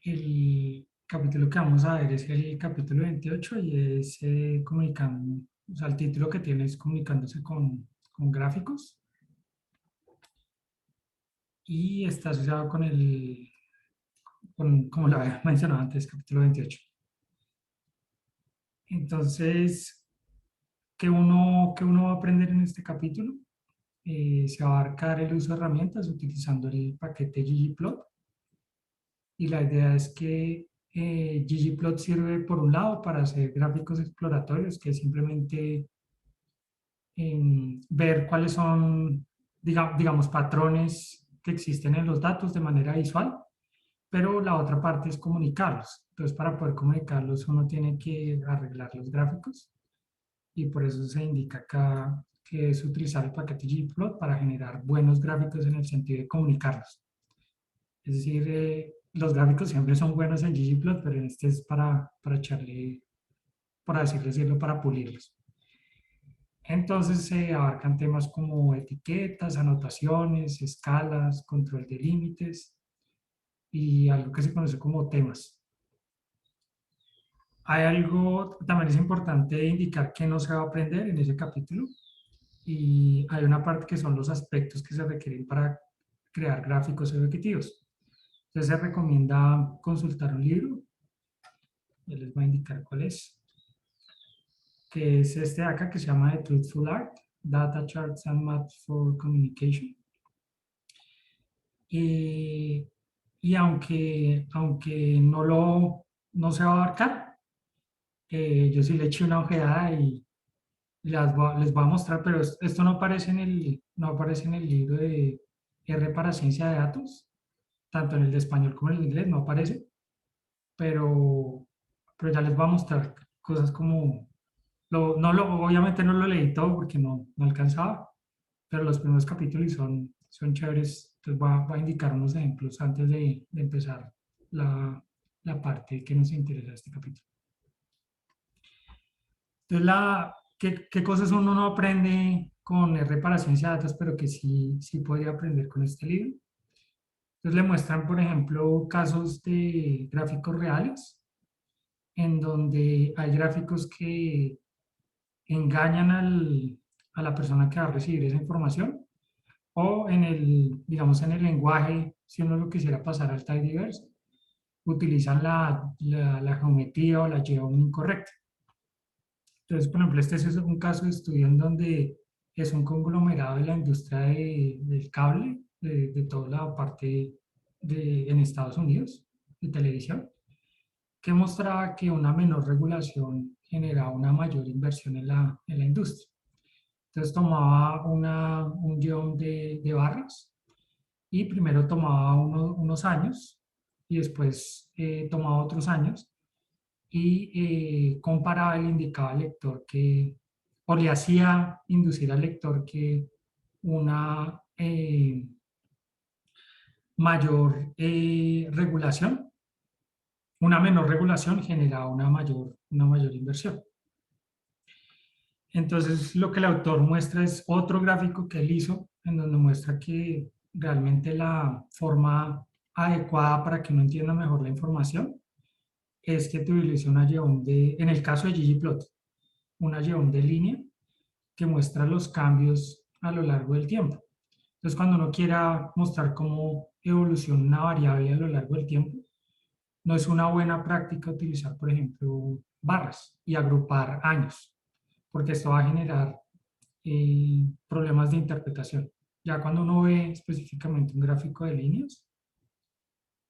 El capítulo que vamos a ver es el capítulo 28 y es comunicando, o sea, el título que tiene es comunicándose con gráficos y está asociado con como lo había mencionado antes, capítulo 28. Entonces, ¿qué uno va a aprender en este capítulo? Se va a abarcar el uso de herramientas utilizando el paquete ggplot y la idea es que ggplot sirve por un lado para hacer gráficos exploratorios, que es simplemente ver cuáles son, digamos, patrones que existen en los datos de manera visual, pero la otra parte es comunicarlos. Entonces, para poder comunicarlos uno tiene que arreglar los gráficos y por eso se indica acá que es utilizar el paquete ggplot para generar buenos gráficos en el sentido de comunicarlos. Es decir, los gráficos siempre son buenos en ggplot, pero en este es para echarle, por así decirlo, para pulirlos. Entonces se abarcan temas como etiquetas, anotaciones, escalas, control de límites y algo que se conoce como temas. Hay algo, también es importante indicar que no se va a aprender en ese capítulo y hay una parte que son los aspectos que se requieren para crear gráficos educativos. Entonces se recomienda consultar un libro, ya les voy a indicar cuál es, que es este de acá que se llama The Truthful Art, Data Charts and Maps for Communication. Y aunque no se va a abarcar, yo sí le eché una ojeada y les voy a mostrar, pero esto no aparece en el libro de R para Ciencia de Datos, tanto en el de español como en el inglés no aparece, pero, pero ya les voy a mostrar cosas como, obviamente no lo leí todo porque no alcanzaba, pero los primeros capítulos son chéveres. Entonces voy a indicar unos ejemplos antes de empezar la, la parte que nos interesa de este capítulo. Entonces, ¿qué cosas uno no aprende con R para ciencia de datos, pero que sí podría aprender con este libro? Entonces le muestran, por ejemplo, casos de gráficos reales, en donde hay gráficos que engañan a la persona que va a recibir esa información o digamos, en el lenguaje, si uno lo quisiera pasar al tidyverse, utilizan la geometría o la llevan incorrecta. Entonces, por ejemplo, este es un caso de estudio en donde es un conglomerado de la industria del cable, de toda la parte en Estados Unidos, de televisión, que mostraba que una menor regulación generaba una mayor inversión en la industria. Entonces tomaba un guión de barras y primero tomaba unos años y después tomaba otros años y comparaba y le indicaba al lector o le hacía inducir al lector que una mayor regulación, una menor regulación generaba una mayor inversión. Entonces, lo que el autor muestra es otro gráfico que él hizo, en donde muestra que realmente la forma adecuada para que uno entienda mejor la información es que te utilice en el caso de ggplot, una yeón de línea que muestra los cambios a lo largo del tiempo. Entonces, cuando uno quiera mostrar cómo evoluciona una variable a lo largo del tiempo, no es una buena práctica utilizar, por ejemplo, barras y agrupar años, porque esto va a generar problemas de interpretación. Ya cuando uno ve específicamente un gráfico de líneas,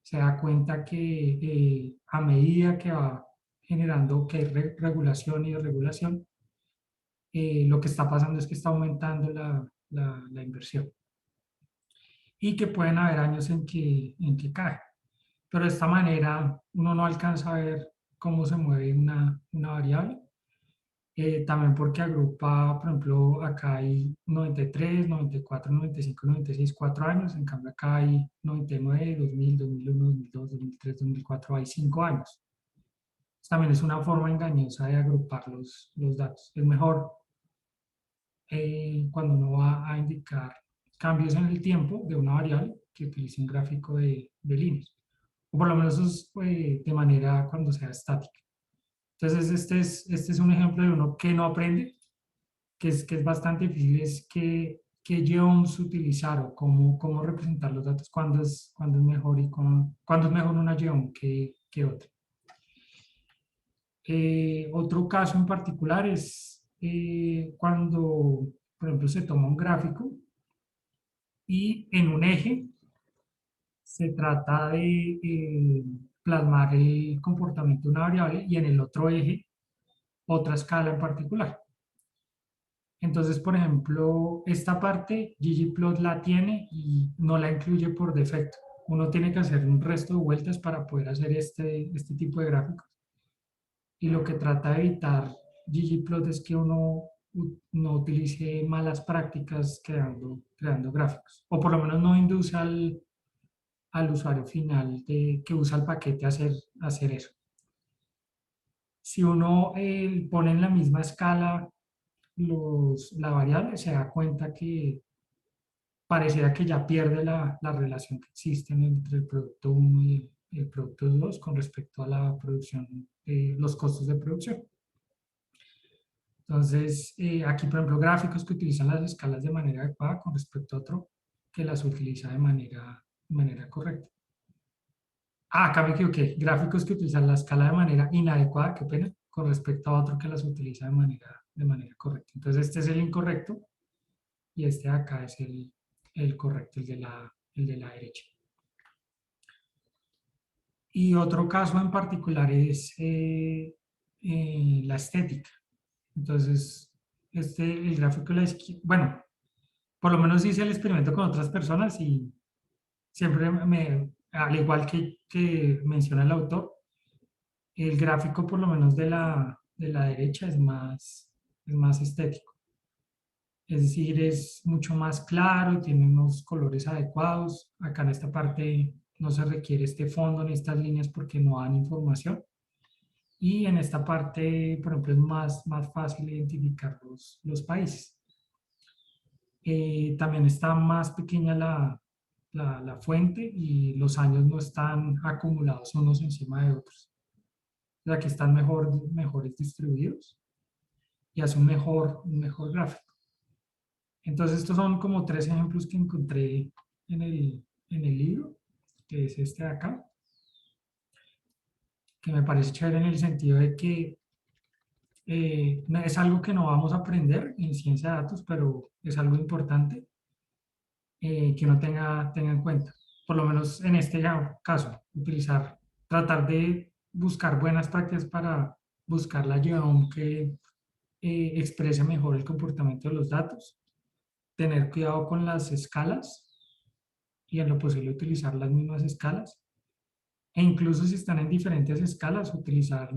se da cuenta que a medida que va generando que hay regulación y desregulación, lo que está pasando es que está aumentando la inversión y que pueden haber años en que cae. Pero de esta manera uno no alcanza a ver cómo se mueve una variable. También porque agrupa, por ejemplo, acá hay 93, 94, 95, 96, 4 años, en cambio acá hay 99, 2000, 2001, 2002, 2003, 2004, hay 5 años. También es una forma engañosa de agrupar los datos. Es mejor cuando uno va a indicar cambios en el tiempo de una variable que utilice un gráfico de líneas. o por lo menos eso es, de manera cuando sea estática. Entonces, este es un ejemplo de uno que no aprende, que es bastante difícil, es qué geoms utilizar o cómo representar los datos, cuándo es mejor y cuándo es mejor una geom que otra. Otro caso en particular es cuando, por ejemplo, se toma un gráfico y en un eje se trata de plasmar el comportamiento de una variable y en el otro eje otra escala en particular. Entonces, por ejemplo, esta parte ggplot la tiene y no la incluye por defecto. Uno tiene que hacer un resto de vueltas para poder hacer este tipo de gráficos. Y lo que trata de evitar ggplot es que uno no utilice malas prácticas creando gráficos. O por lo menos no induce al usuario final que usa el paquete a hacer eso. Si uno pone en la misma escala la variable, se da cuenta que pareciera que ya pierde la relación que existe entre el producto 1 y el producto 2 con respecto a la producción, los costos de producción. Entonces, aquí, por ejemplo, gráficos que utilizan las escalas de manera adecuada con respecto a otro que las utiliza de manera correcta. Acá me equivoqué. Gráficos que utilizan la escala de manera inadecuada, qué pena, con respecto a otro que las utiliza de manera correcta. Entonces, este es el incorrecto y este de acá es el correcto, el de la derecha. Y otro caso en particular es la estética. Entonces, el gráfico de la izquierda, bueno, por lo menos hice el experimento con otras personas y siempre al igual que menciona el autor, el gráfico por lo menos de la derecha es más estético. Es decir, es mucho más claro, tiene unos colores adecuados. Acá en esta parte no se requiere este fondo ni estas líneas porque no dan información. Y en esta parte, por ejemplo, es más fácil identificar los países. También está más pequeña la fuente y los años no están acumulados unos encima de otros. O sea que están mejores distribuidos y hace un mejor gráfico. Entonces, estos son como 3 ejemplos que encontré en el libro, que es este de acá, que me parece chévere en el sentido de que es algo que no vamos a aprender en ciencia de datos, pero es algo importante que uno tenga en cuenta. Por lo menos en este caso, tratar de buscar buenas prácticas para buscar la GEOM que exprese mejor el comportamiento de los datos, tener cuidado con las escalas y en lo posible utilizar las mismas escalas, e incluso si están en diferentes escalas, utilizar,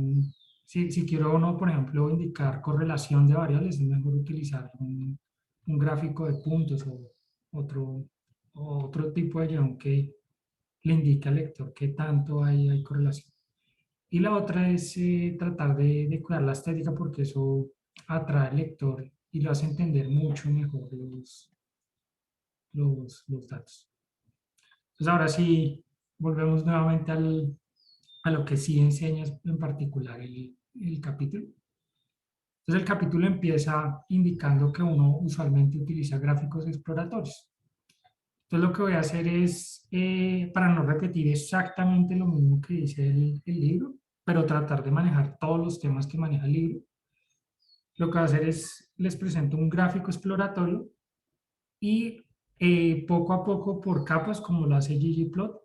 si quiero uno, por ejemplo, indicar correlación de variables, es mejor utilizar un gráfico de puntos o otro tipo de guión que le indique al lector qué tanto hay correlación. Y la otra es tratar de cuidar la estética porque eso atrae al lector y lo hace entender mucho mejor los datos. Entonces ahora sí, volvemos nuevamente a lo que sí enseña en particular el capítulo. Entonces el capítulo empieza indicando que uno usualmente utiliza gráficos exploratorios. Entonces lo que voy a hacer es, para no repetir exactamente lo mismo que dice el libro, pero tratar de manejar todos los temas que maneja el libro, lo que voy a hacer es, les presento un gráfico exploratorio y poco a poco, por capas, como lo hace ggplot,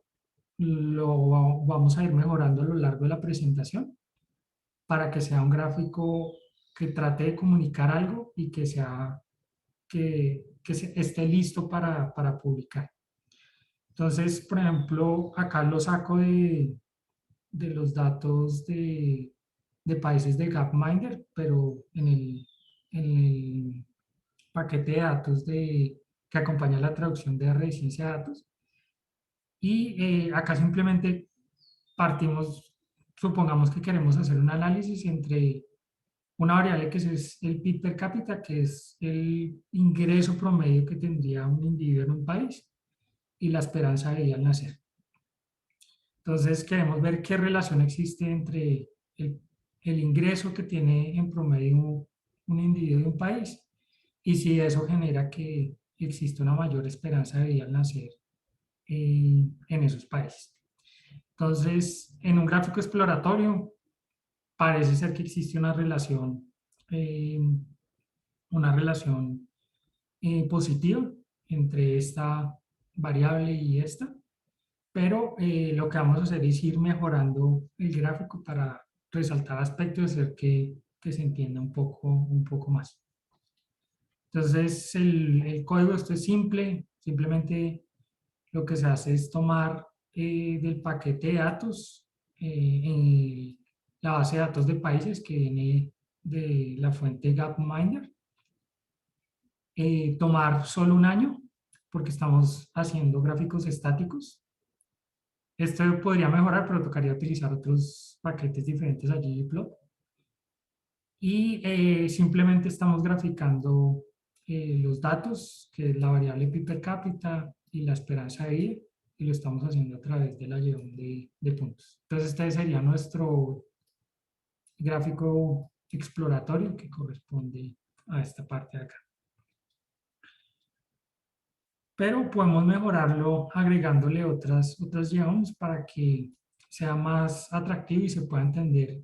vamos a ir mejorando a lo largo de la presentación para que sea un gráfico que trate de comunicar algo y que esté listo para publicar. Entonces, por ejemplo, acá lo saco de los datos de países de Gapminder, pero en el paquete de datos que acompaña la traducción de R de ciencia de datos. Y acá simplemente partimos, supongamos que queremos hacer un análisis entre una variable que es el PIB per cápita, que es el ingreso promedio que tendría un individuo en un país, y la esperanza de vida al nacer. Entonces queremos ver qué relación existe entre el, el ingreso que tiene en promedio un individuo de un país y si eso genera que existe una mayor esperanza de vida al nacer en esos países. Entonces, en un gráfico exploratorio parece ser que existe eh, una relación positiva entre esta variable y esta, pero lo que vamos a hacer es ir mejorando el gráfico para resaltar aspectos y hacer que se entienda un poco más. Entonces, el código, esto es simple, simplemente lo que se hace es tomar del paquete de datos, en la base de datos de países que viene de la fuente Gapminder, tomar solo un año, porque estamos haciendo gráficos estáticos. Esto podría mejorar, pero tocaría utilizar otros paquetes diferentes allí de ggplot. Y simplemente estamos graficando los datos, que es la variable pi per cápita y la esperanza de vida, y lo estamos haciendo a través de la lleón de puntos. Entonces este sería nuestro gráfico exploratorio que corresponde a esta parte de acá. Pero podemos mejorarlo agregándole otras lleones para que sea más atractivo y se pueda entender,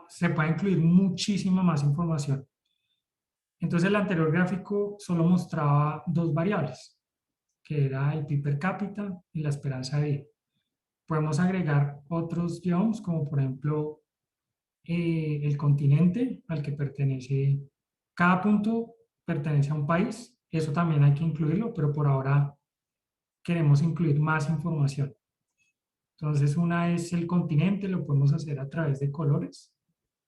se pueda incluir muchísima más información. Entonces el anterior gráfico solo mostraba dos variables, que era el pi per cápita y la esperanza de vida. Podemos agregar otros guiones, como por ejemplo el continente al que pertenece, cada punto pertenece a un país, eso también hay que incluirlo, pero por ahora queremos incluir más información. Entonces una es el continente, lo podemos hacer a través de colores,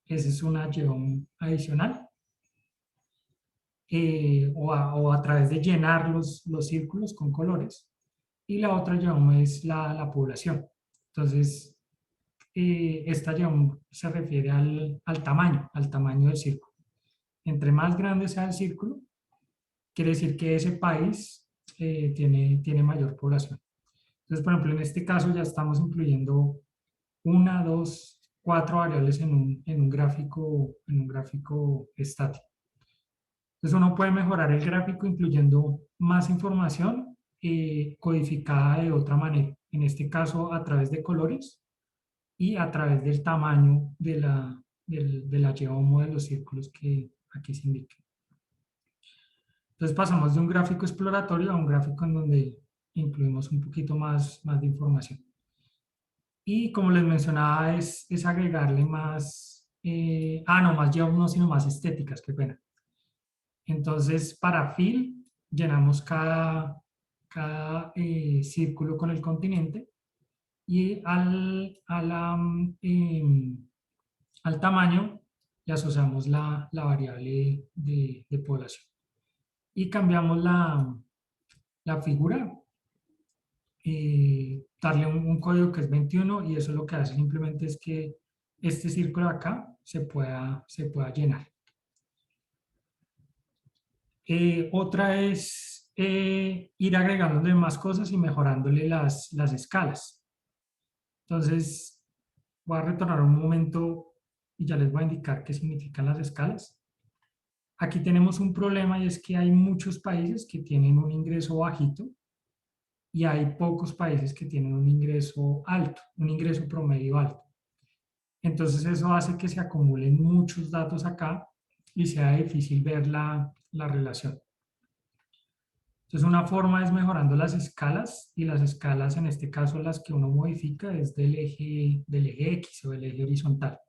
esa es una guión adicional. O a través de llenar los círculos con colores. Y la otra llama es la población. Entonces, esta llama se refiere al tamaño del círculo. Entre más grande sea el círculo, quiere decir que ese país tiene mayor población. Entonces, por ejemplo, en este caso ya estamos incluyendo una, dos, cuatro variables en un gráfico estático. Entonces uno puede mejorar el gráfico incluyendo más información codificada de otra manera. En este caso a través de colores y a través del tamaño de la geomo de los círculos que aquí se indican. Entonces pasamos de un gráfico exploratorio a un gráfico en donde incluimos un poquito más de información. Y como les mencionaba, es agregarle más, no más geomo, no, sino más estéticas, qué pena. Entonces, para fill, llenamos cada círculo con el continente y al tamaño le asociamos la variable de población. Y cambiamos la figura, darle un código que es 21 y eso lo que hace simplemente es que este círculo de acá se pueda llenar. Otra es ir agregándole más cosas y mejorándole las escalas. Entonces, voy a retornar un momento y ya les voy a indicar qué significan las escalas. Aquí tenemos un problema y es que hay muchos países que tienen un ingreso bajito y hay pocos países que tienen un ingreso alto, un ingreso promedio alto. Entonces eso hace que se acumulen muchos datos acá y sea difícil ver la relación. Entonces una forma es mejorando las escalas y las escalas en este caso las que uno modifica es del eje X o del eje horizontal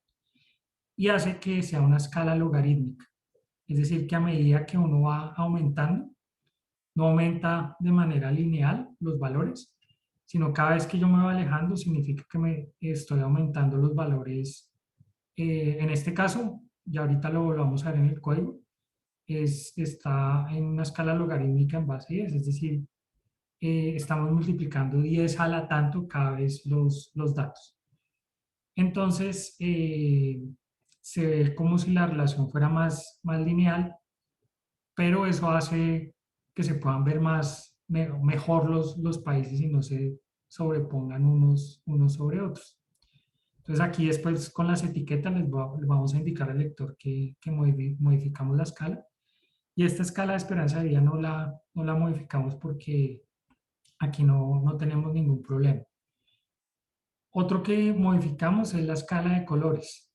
y hace que sea una escala logarítmica. Es decir, que a medida que uno va aumentando, no aumenta de manera lineal los valores, sino cada vez que yo me voy alejando significa que me estoy aumentando los valores. En este caso, ya ahorita lo vamos a ver en el código, está en una escala logarítmica en base 10, es decir, estamos multiplicando 10 a la tanto cada vez los datos. Entonces, se ve como si la relación fuera más lineal, pero eso hace que se puedan ver mejor los países y no se sobrepongan unos sobre otros. Entonces aquí después con las etiquetas les vamos a indicar al lector que modificamos la escala. Y esta escala de esperanza de vida no la modificamos porque aquí no tenemos ningún problema. Otro que modificamos es la escala de colores.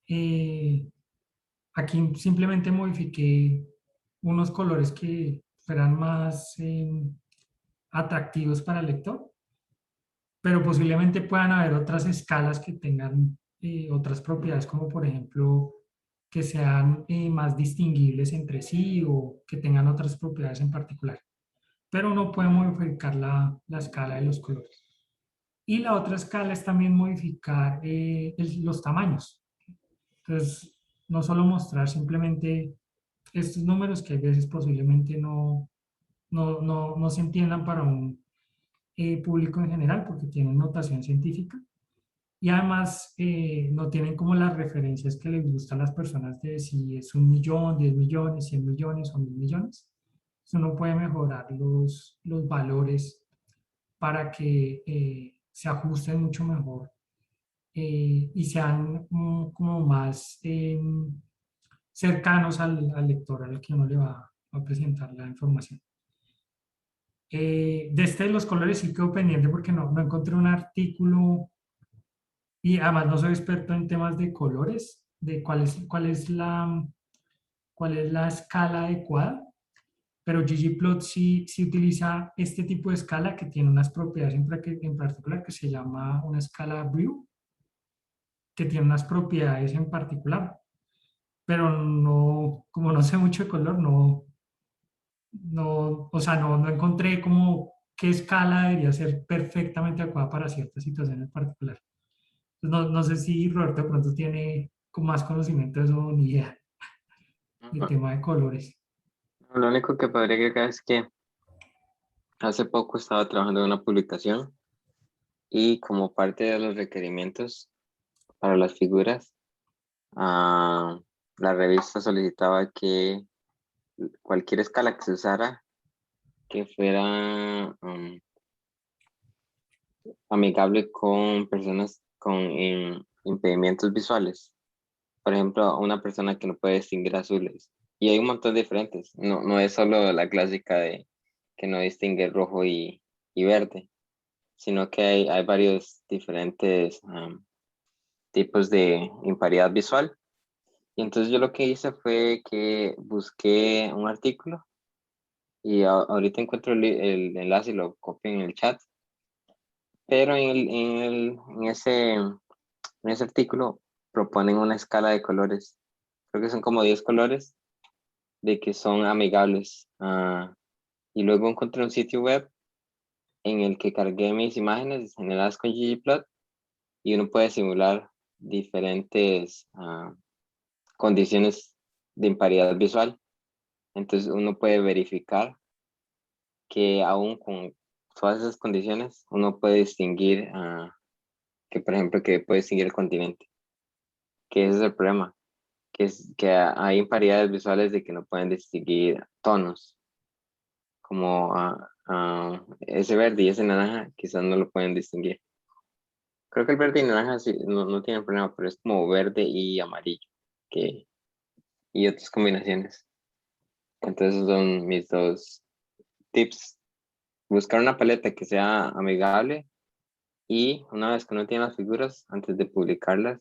Eh, Aquí simplemente modifiqué unos colores que fueran más atractivos para el lector, pero posiblemente puedan haber otras escalas que tengan otras propiedades, como por ejemplo que sean más distinguibles entre sí o que tengan otras propiedades en particular. Pero uno puede modificar la escala de los colores. Y la otra escala es también modificar los tamaños. Entonces, no solo mostrar simplemente estos números que a veces posiblemente no se entiendan para un público en general porque tienen notación científica y además no tienen como las referencias que les gustan a las personas de si es 1.000.000, 10.000.000, 100.000.000 o 1.000.000.000. Entonces uno puede mejorar los valores para que se ajusten mucho mejor y sean como más cercanos al lector al que uno le va a presentar la información. De este de los colores sí quedo pendiente porque no encontré un artículo y además no soy experto en temas de colores, de cuál es la escala adecuada, pero ggplot sí utiliza este tipo de escala que tiene unas propiedades en particular que se llama una escala Brew, que tiene unas propiedades en particular, pero como no sé mucho de color, o sea, no encontré como qué escala debería ser perfectamente adecuada para ciertas situaciones en particular. Entonces, no sé si Roberto de pronto tiene con más conocimiento de eso ni idea del tema de colores. Lo único que podría agregar es que hace poco estaba trabajando en una publicación y como parte de los requerimientos para las figuras, ah, la revista solicitaba que cualquier escala que se usara que fuera amigable con personas con impedimentos visuales. Por ejemplo, una persona que no puede distinguir azules. Y hay un montón de diferentes. No es solo la clásica de que no distingue rojo y verde, sino que hay varios diferentes tipos de imparidad visual. Y entonces yo lo que hice fue que busqué un artículo y ahorita encuentro el enlace y lo copio en el chat. Pero en ese artículo proponen una escala de colores. Creo que son como 10 colores de que son amigables. Y luego encontré un sitio web en el que cargué mis imágenes generadas con ggplot y uno puede simular diferentes condiciones de imparidad visual. Entonces uno puede verificar que aún con todas esas condiciones uno puede distinguir, que por ejemplo que puede distinguir el continente, que ese es el problema, que hay imparidades visuales de que no pueden distinguir tonos, como ese verde y ese naranja quizás no lo pueden distinguir. Creo que el verde y naranja sí, no tienen problema, pero es como verde y amarillo y otras combinaciones. Entonces esos son mis dos tips. Buscar una paleta que sea amigable y una vez que uno tiene las figuras, antes de publicarlas,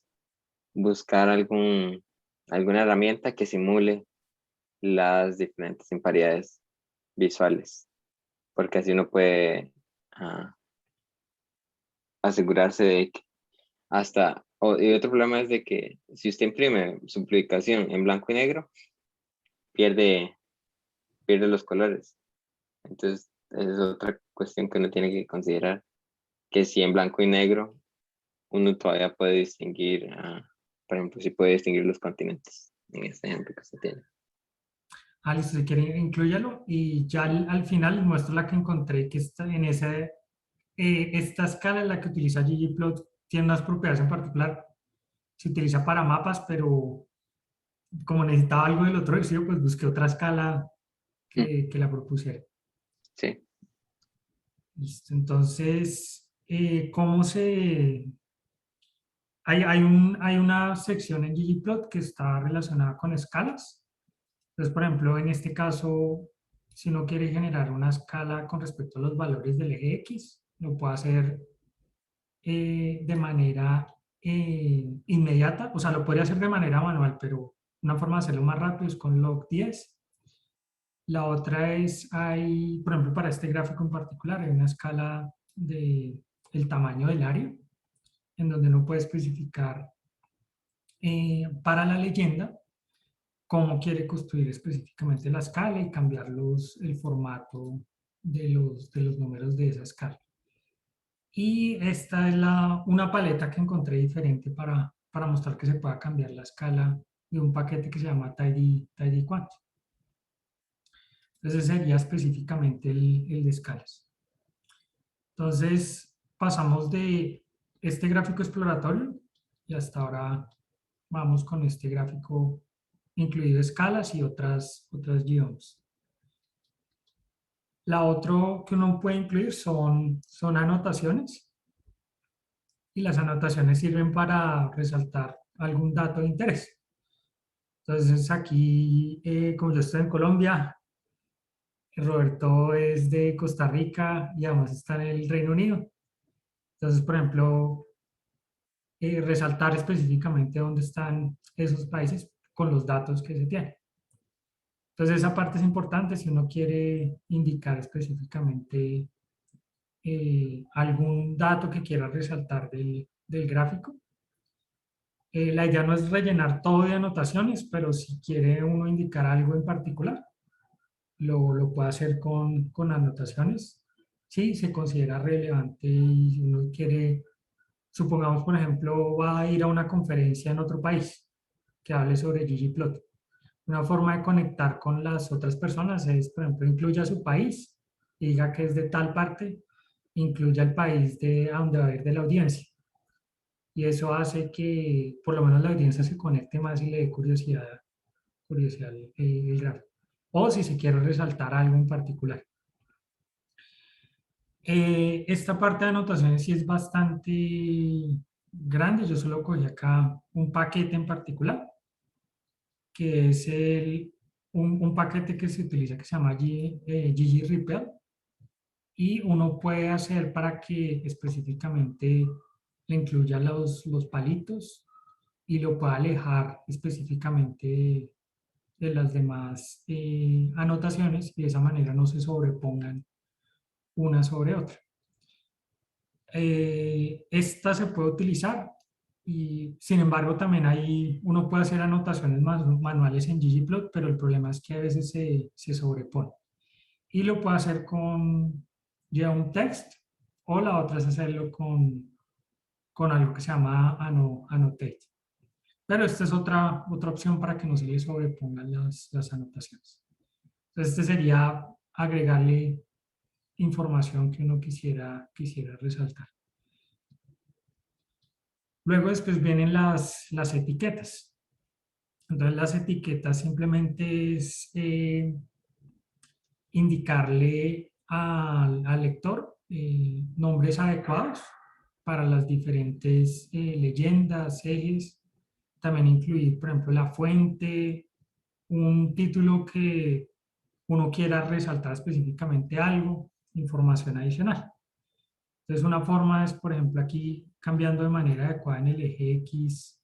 buscar alguna herramienta que simule las diferentes imparidades visuales, porque así uno puede asegurarse de que y otro problema es de que si usted imprime su publicación en blanco y negro, pierde, pierde los colores. Entonces, esa es otra cuestión que uno tiene que considerar, que si en blanco y negro uno todavía puede distinguir, por ejemplo, si puede distinguir los continentes, en este ejemplo que se tiene. Listo, si quiere inclúyalo y ya al final les muestro la que encontré que está esta escala en la que utiliza ggplot tiene unas propiedades en particular. Se utiliza para mapas, pero como necesitaba algo del otro ejercicio, pues busqué otra escala Mm, que la propusiera. sí. Listo. Entonces, ¿cómo se...? Hay una sección en ggplot que está relacionada con escalas. Entonces, por ejemplo, en este caso, si uno quiere generar una escala con respecto a los valores del eje X, lo puede hacer de manera inmediata, o sea, lo podría hacer de manera manual, pero una forma de hacerlo más rápido es con log10. La otra es, por ejemplo, para este gráfico en particular, hay una escala de el tamaño del área, en donde uno puede especificar para la leyenda cómo quiere construir específicamente la escala y cambiar el formato de los números de esa escala. Y esta es una paleta que encontré diferente para mostrar que se pueda cambiar la escala de un paquete que se llama TidyQuant. Entonces sería específicamente el de escalas. Entonces pasamos de este gráfico exploratorio y hasta ahora vamos con este gráfico incluido escalas y otras guiones. La otra que uno puede incluir son anotaciones, y las anotaciones sirven para resaltar algún dato de interés. Entonces aquí, como yo estoy en Colombia, Roberto es de Costa Rica y además está en el Reino Unido. Entonces, por ejemplo, resaltar específicamente dónde están esos países con los datos que se tienen. Entonces, esa parte es importante si uno quiere indicar específicamente algún dato que quiera resaltar del gráfico. La idea no es rellenar todo de anotaciones, pero si quiere uno indicar algo en particular, lo puede hacer con anotaciones. Si se considera relevante y uno quiere, supongamos por ejemplo, va a ir a una conferencia en otro país que hable sobre ggplot. Una forma de conectar con las otras personas es, por ejemplo, incluya su país y diga que es de tal parte, incluya el país a donde va a ir de la audiencia. Y eso hace que por lo menos la audiencia se conecte más y le dé curiosidad el gráfico. O si se quiere resaltar algo en particular. Esta parte de anotaciones sí es bastante grande. Yo solo cogí acá un paquete en particular, que es un paquete que se utiliza que se llama ggRepel. Y uno puede hacer para que específicamente le incluya los palitos y lo pueda alejar específicamente de las demás anotaciones y de esa manera no se sobrepongan una sobre otra. Esta se puede utilizar y sin embargo también uno puede hacer anotaciones manuales en ggplot, pero el problema es que a veces se sobrepone. Y lo puede hacer con ya un text, o la otra es hacerlo con algo que se llama annotate. Pero esta es otra opción para que no se le sobrepongan las anotaciones. Entonces, este sería agregarle información que uno quisiera resaltar. Luego después vienen las etiquetas. Entonces las etiquetas simplemente es indicarle al lector nombres adecuados para las diferentes leyendas, ejes. También incluir, por ejemplo, la fuente, un título que uno quiera resaltar específicamente algo, información adicional. Entonces una forma es, por ejemplo, aquí cambiando de manera adecuada en el eje X,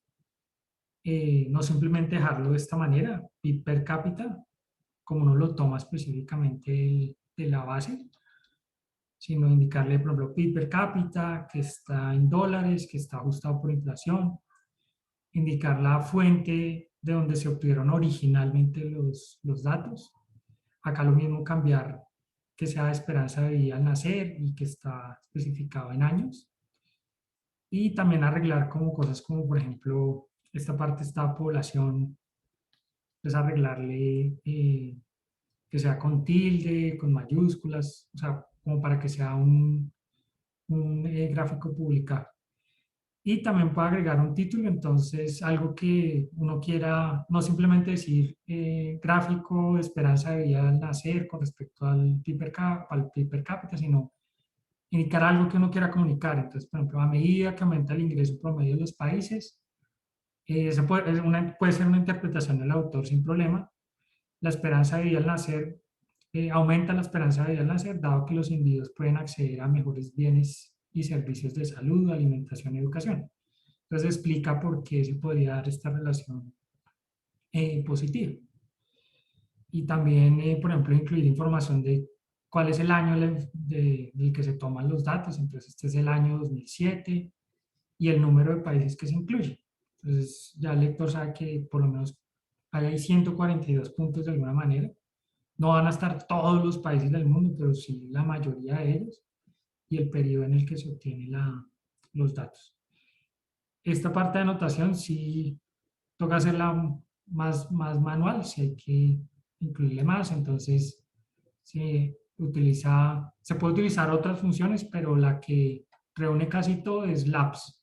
no simplemente dejarlo de esta manera, PIB per cápita, como uno lo toma específicamente de la base, sino indicarle, por ejemplo, PIB per cápita, que está en dólares, que está ajustado por inflación, indicar la fuente de donde se obtuvieron originalmente los datos. Acá lo mismo cambiar que sea de esperanza de vida al nacer y que está especificado en años. Y también arreglar como cosas como, por ejemplo, esta parte está población, pues arreglarle que sea con tilde, con mayúsculas, o sea, como para que sea un gráfico publicado. Y también puede agregar un título, entonces algo que uno quiera, no simplemente decir gráfico, esperanza de vida al nacer con respecto al PIB per cápita, sino indicar algo que uno quiera comunicar. Entonces, por ejemplo, a medida que aumenta el ingreso promedio de los países, eso puede ser una interpretación del autor sin problema. La esperanza de vida al nacer, aumenta la esperanza de vida al nacer, dado que los individuos pueden acceder a mejores bienes y servicios de salud, alimentación y educación. Entonces explica por qué se podría dar esta relación positiva. Y también, por ejemplo, incluir información de cuál es el año del que se toman los datos. Entonces, este es el año 2007 y el número de países que se incluye. Entonces, ya el lector sabe que por lo menos hay 142 puntos de alguna manera. No van a estar todos los países del mundo, pero sí la mayoría de ellos y el periodo en el que se obtienen los datos. Esta parte de anotación sí toca hacerla más manual, si hay que incluirle más, entonces se puede utilizar otras funciones, pero la que reúne casi todo es labs.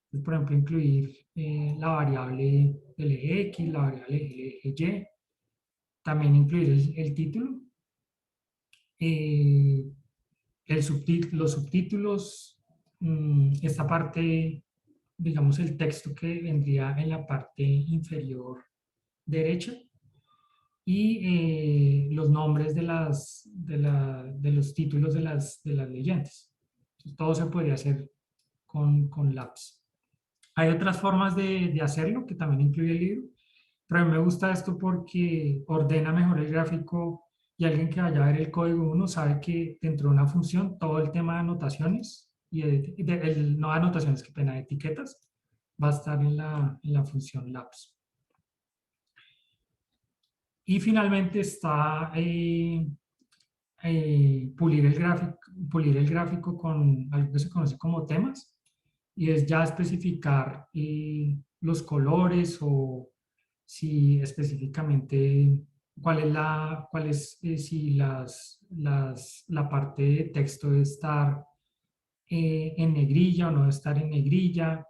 Entonces, por ejemplo, incluir la variable del eje X, la variable del eje Y, también incluir el título, eh, los subtítulos, esta parte, digamos, el texto que vendría en la parte inferior derecha y los nombres de los títulos de las leyendas. Entonces, todo se podría hacer con labs. Hay otras formas de hacerlo que también incluye el libro, pero a mí me gusta esto porque ordena mejor el gráfico y alguien que vaya a ver el código uno sabe que dentro de una función todo el tema de anotaciones y no anotaciones, que pena, de etiquetas va a estar en la función labs. Y finalmente está pulir el gráfico con algo que se conoce como temas, y es ya especificar los colores o si específicamente si la parte de texto debe estar en negrilla o no debe estar en negrilla,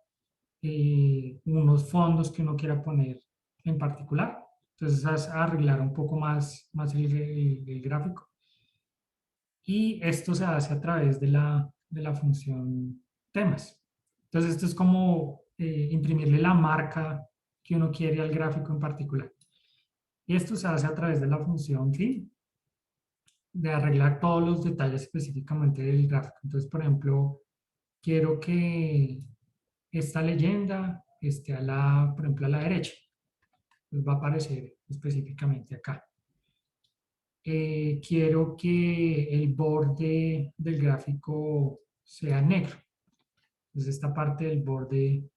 unos fondos que uno quiera poner en particular. Entonces, es arreglar un poco más el gráfico. Y esto se hace a través de la función temas. Entonces, esto es como imprimirle la marca que uno quiere al gráfico en particular. Y esto se hace a través de la función clean, de arreglar todos los detalles específicamente del gráfico. Entonces, por ejemplo, quiero que esta leyenda esté por ejemplo, a la derecha. Entonces va a aparecer específicamente acá. Quiero que el borde del gráfico sea negro. Entonces esta parte del borde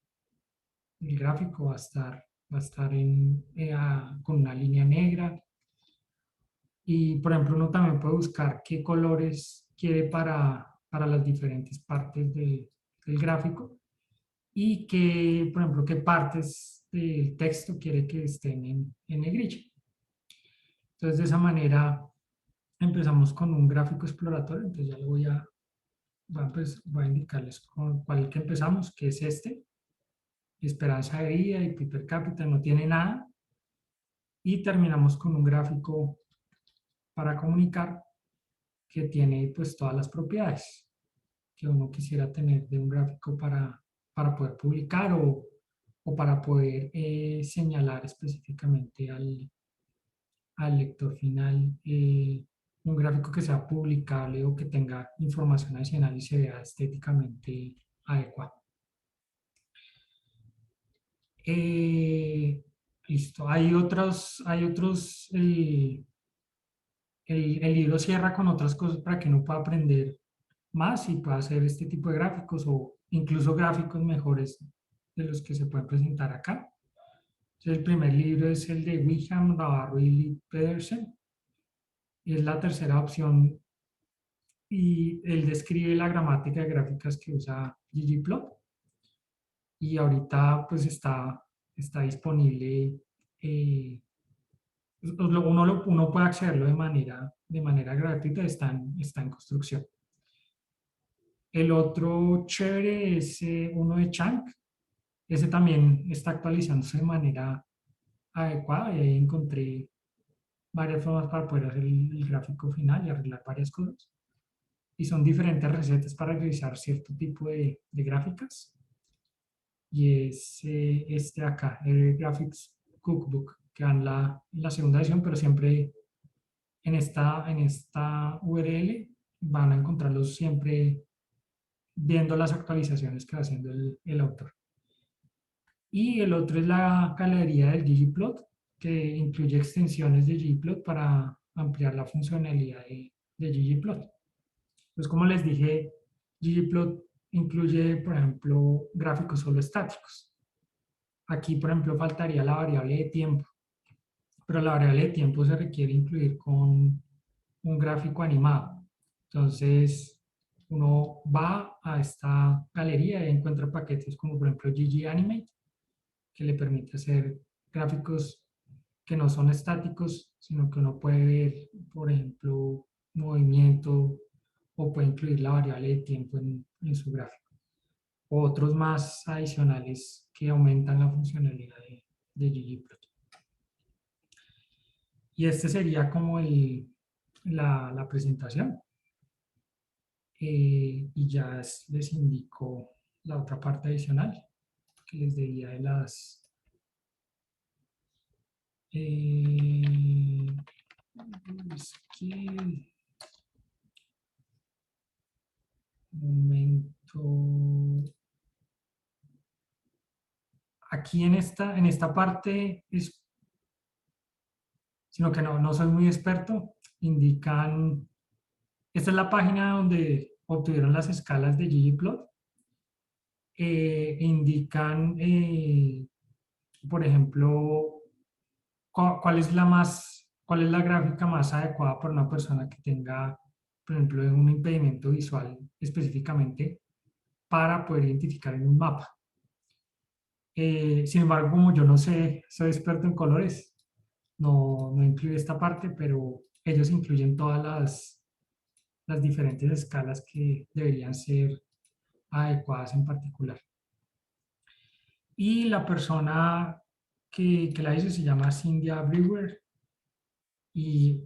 del gráfico va a estar con una línea negra. Y por ejemplo, uno también puede buscar qué colores quiere para las diferentes partes del gráfico y por ejemplo, qué partes del texto quiere que estén en negrilla. Entonces, de esa manera empezamos con un gráfico exploratorio. Entonces ya voy a indicarles con cuál que empezamos, que es este. Esperanza de vida y PIB per cápita no tiene nada. Y terminamos con un gráfico para comunicar que tiene pues todas las propiedades que uno quisiera tener de un gráfico para poder publicar o para poder señalar específicamente al lector final un gráfico que sea publicable o que tenga información adicional y se vea estéticamente adecuado. Listo. Hay otros, el libro cierra con otras cosas para que uno pueda aprender más y pueda hacer este tipo de gráficos o incluso gráficos mejores de los que se pueden presentar acá. Entonces, el primer libro es el de Wilhelm Navarro y Lee Pedersen. Es la tercera opción y él describe la gramática de gráficas que usa ggplot. Y ahorita pues está disponible, uno puede accederlo de manera gratuita, está en construcción. El otro chévere es uno de Chang. Ese también está actualizándose de manera adecuada y ahí encontré varias formas para poder hacer el gráfico final y arreglar varias cosas. y son diferentes recetas para realizar cierto tipo de gráficas. Y es este acá, el Graphics Cookbook, que va en la segunda edición, pero siempre en esta URL van a encontrarlos siempre viendo las actualizaciones que va haciendo el autor. Y el otro es la galería del ggplot, que incluye extensiones de ggplot para ampliar la funcionalidad de ggplot. Pues como les dije, ggplot incluye, por ejemplo, gráficos solo estáticos. Aquí, por ejemplo, faltaría la variable de tiempo, pero la variable de tiempo se requiere incluir con un gráfico animado. Entonces, uno va a esta galería y encuentra paquetes como, por ejemplo, ggAnimate, que le permite hacer gráficos que no son estáticos, sino que uno puede ver, por ejemplo, movimiento o puede incluir la variable de tiempo en su gráfico. O otros más adicionales que aumentan la funcionalidad de ggplot. Y este sería como la presentación. Y ya les indico la otra parte adicional que les debía de las... es que... Un momento. Aquí en esta parte, sino que no soy muy experto, indican... Esta es la página donde obtuvieron las escalas de ggplot. Indican, por ejemplo, cuál es la gráfica más adecuada para una persona que tenga, por ejemplo, un impedimento visual específicamente para poder identificar en un mapa. Sin embargo, como yo no sé, soy experto en colores, no incluye esta parte, pero ellos incluyen todas las diferentes escalas que deberían ser adecuadas en particular. Y la persona que la hizo se llama Cynthia Brewer y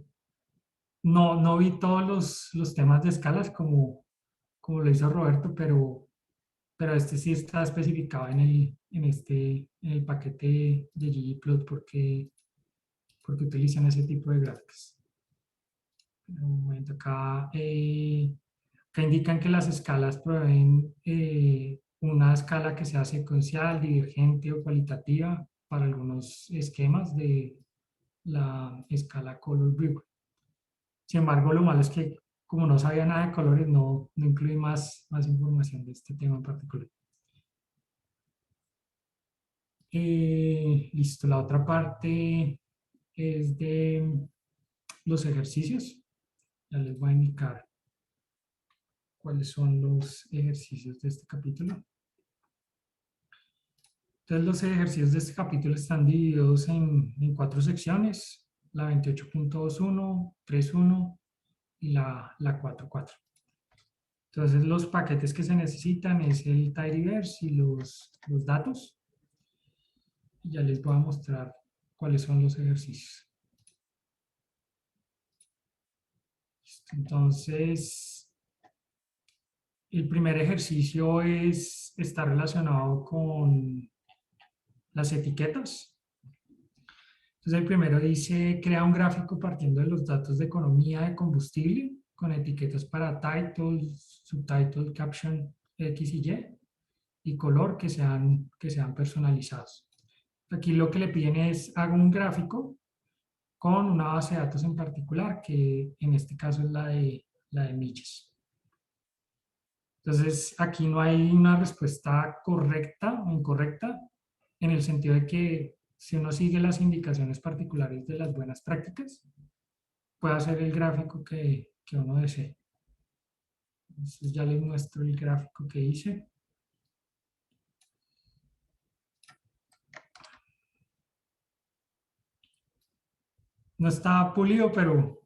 no vi todos los temas de escalas como lo hizo Roberto, pero este sí está especificado en el paquete de ggplot porque utilizan ese tipo de gráficas. Un momento acá, que indican que las escalas proveen una escala que sea secuencial, divergente o cualitativa para algunos esquemas de la escala Color Brewer. Sin embargo, lo malo es que como no sabía nada de colores, no incluí más información de este tema en particular. Listo, la otra parte es de los ejercicios. Ya les voy a indicar cuáles son los ejercicios de este capítulo. Entonces, los ejercicios de este capítulo están divididos en 4 secciones, la 28.21, 3.1 y la 4.4. Entonces, los paquetes que se necesitan es el tidyverse y los datos. Y ya les voy a mostrar cuáles son los ejercicios. Entonces, el primer ejercicio está relacionado con las etiquetas. Entonces, el primero dice, crea un gráfico partiendo de los datos de economía de combustible con etiquetas para title, subtitle, caption, X y Y color que sean personalizados. Aquí lo que le piden es, haga un gráfico con una base de datos en particular, que en este caso es la de millas. Entonces, aquí no hay una respuesta correcta o incorrecta, en el sentido de que si uno sigue las indicaciones particulares de las buenas prácticas, puede hacer el gráfico que uno desee. Entonces, ya les muestro el gráfico que hice. No está pulido, pero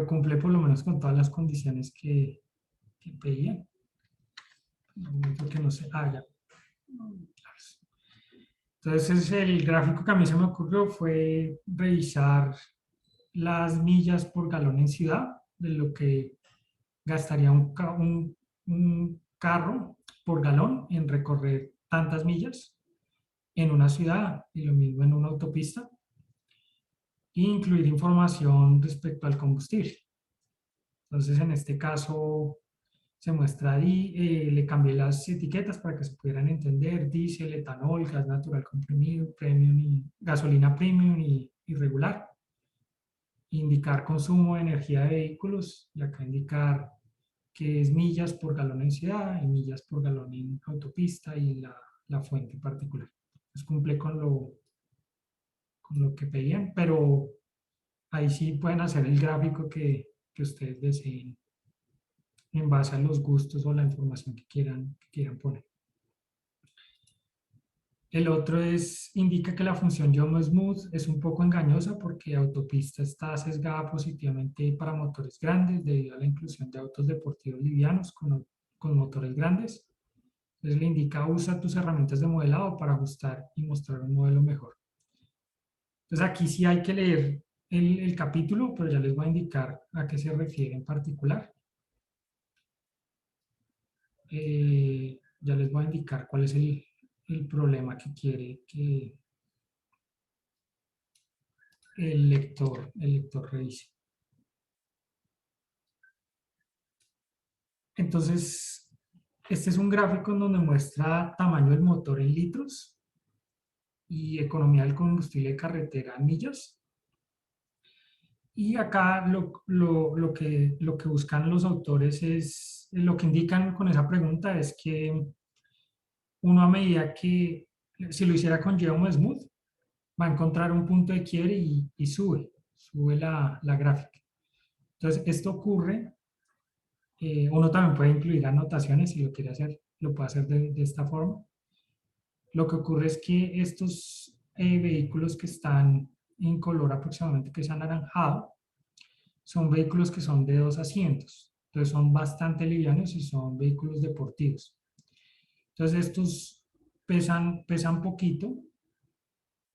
cumple por lo menos con todas las condiciones que pedía. Que no sé. Ya. Entonces, el gráfico que a mí se me ocurrió fue revisar las millas por galón en ciudad, de lo que gastaría un carro por galón en recorrer tantas millas en una ciudad y lo mismo en una autopista, e incluir información respecto al combustible. Entonces, en este caso, se muestra ahí, le cambié las etiquetas para que se pudieran entender: diésel, etanol, gas natural comprimido, premium y gasolina premium y regular. Indicar consumo de energía de vehículos, y acá indicar que es millas por galón en ciudad y millas por galón en autopista, y la fuente particular. Pues cumple con lo que pedían, pero ahí sí pueden hacer el gráfico que ustedes deseen en base a los gustos o la información que quieran poner. El otro indica que la función Yomo Smooth es un poco engañosa porque autopista está sesgada positivamente para motores grandes debido a la inclusión de autos deportivos livianos con motores grandes. Entonces le indica: usa tus herramientas de modelado para ajustar y mostrar un modelo mejor. Entonces aquí sí hay que leer el capítulo, pero ya les voy a indicar a qué se refiere en particular. Ya les voy a indicar cuál es el problema que quiere que el lector revise. Entonces, este es un gráfico en donde muestra tamaño del motor en litros y economía del combustible de carretera en millas. Y acá lo que buscan los autores es, lo que indican con esa pregunta es que uno, a medida que, si lo hiciera con Geom Smooth, va a encontrar un punto de quiebre y sube la gráfica. Entonces, esto ocurre. Uno también puede incluir anotaciones si lo quiere hacer, lo puede hacer de esta forma. Lo que ocurre es que estos vehículos que están en color aproximadamente que es anaranjado, son vehículos que son de 2 asientos. Entonces son bastante livianos y son vehículos deportivos. Entonces estos pesan poquito,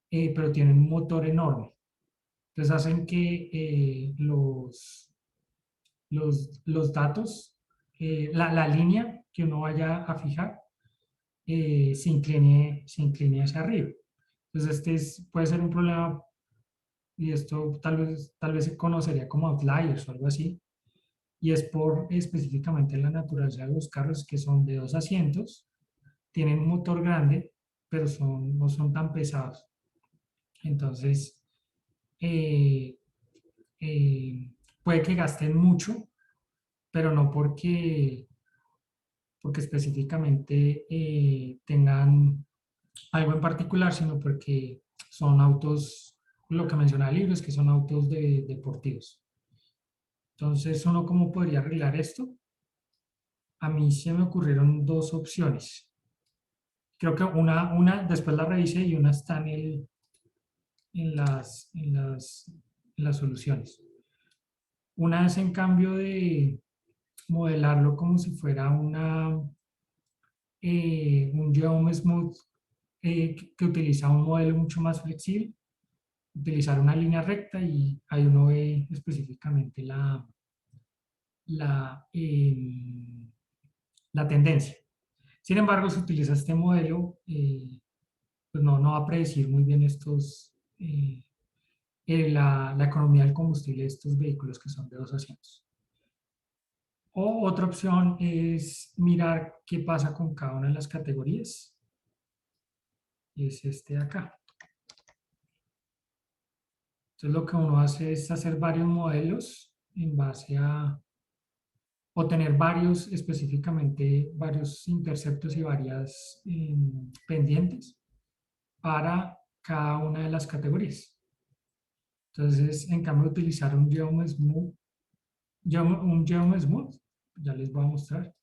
pero tienen un motor enorme. Entonces hacen que los datos, la línea que uno vaya a fijar, se incline hacia arriba. Entonces puede ser un problema, y esto tal vez se conocería como outliers o algo así, y es por específicamente la naturaleza de los carros, que son de 2 asientos, tienen un motor grande, pero no son tan pesados. Entonces, eh, eh, puede que gasten mucho, pero no porque específicamente tengan algo en particular, sino porque son autos, lo que menciona el libro es que son autos deportivos. Entonces, ¿uno cómo podría arreglar esto? A mí se me ocurrieron dos opciones. Creo que una después la revisé y una está en las soluciones. Una es, en cambio de modelarlo como si fuera un Geom Smooth, que utiliza un modelo mucho más flexible, utilizar una línea recta, y ahí uno ve específicamente la tendencia. Sin embargo, si utiliza este modelo, pues no va a predecir muy bien la economía del combustible de estos vehículos que son de 2 asientos. O otra opción es mirar qué pasa con cada una de las categorías, y es este de acá. Entonces lo que uno hace es hacer varios modelos en base o tener varios, específicamente varios interceptos y varias pendientes para cada una de las categorías. Entonces, en cambio de utilizar un Geom Smooth, ya les voy a mostrar.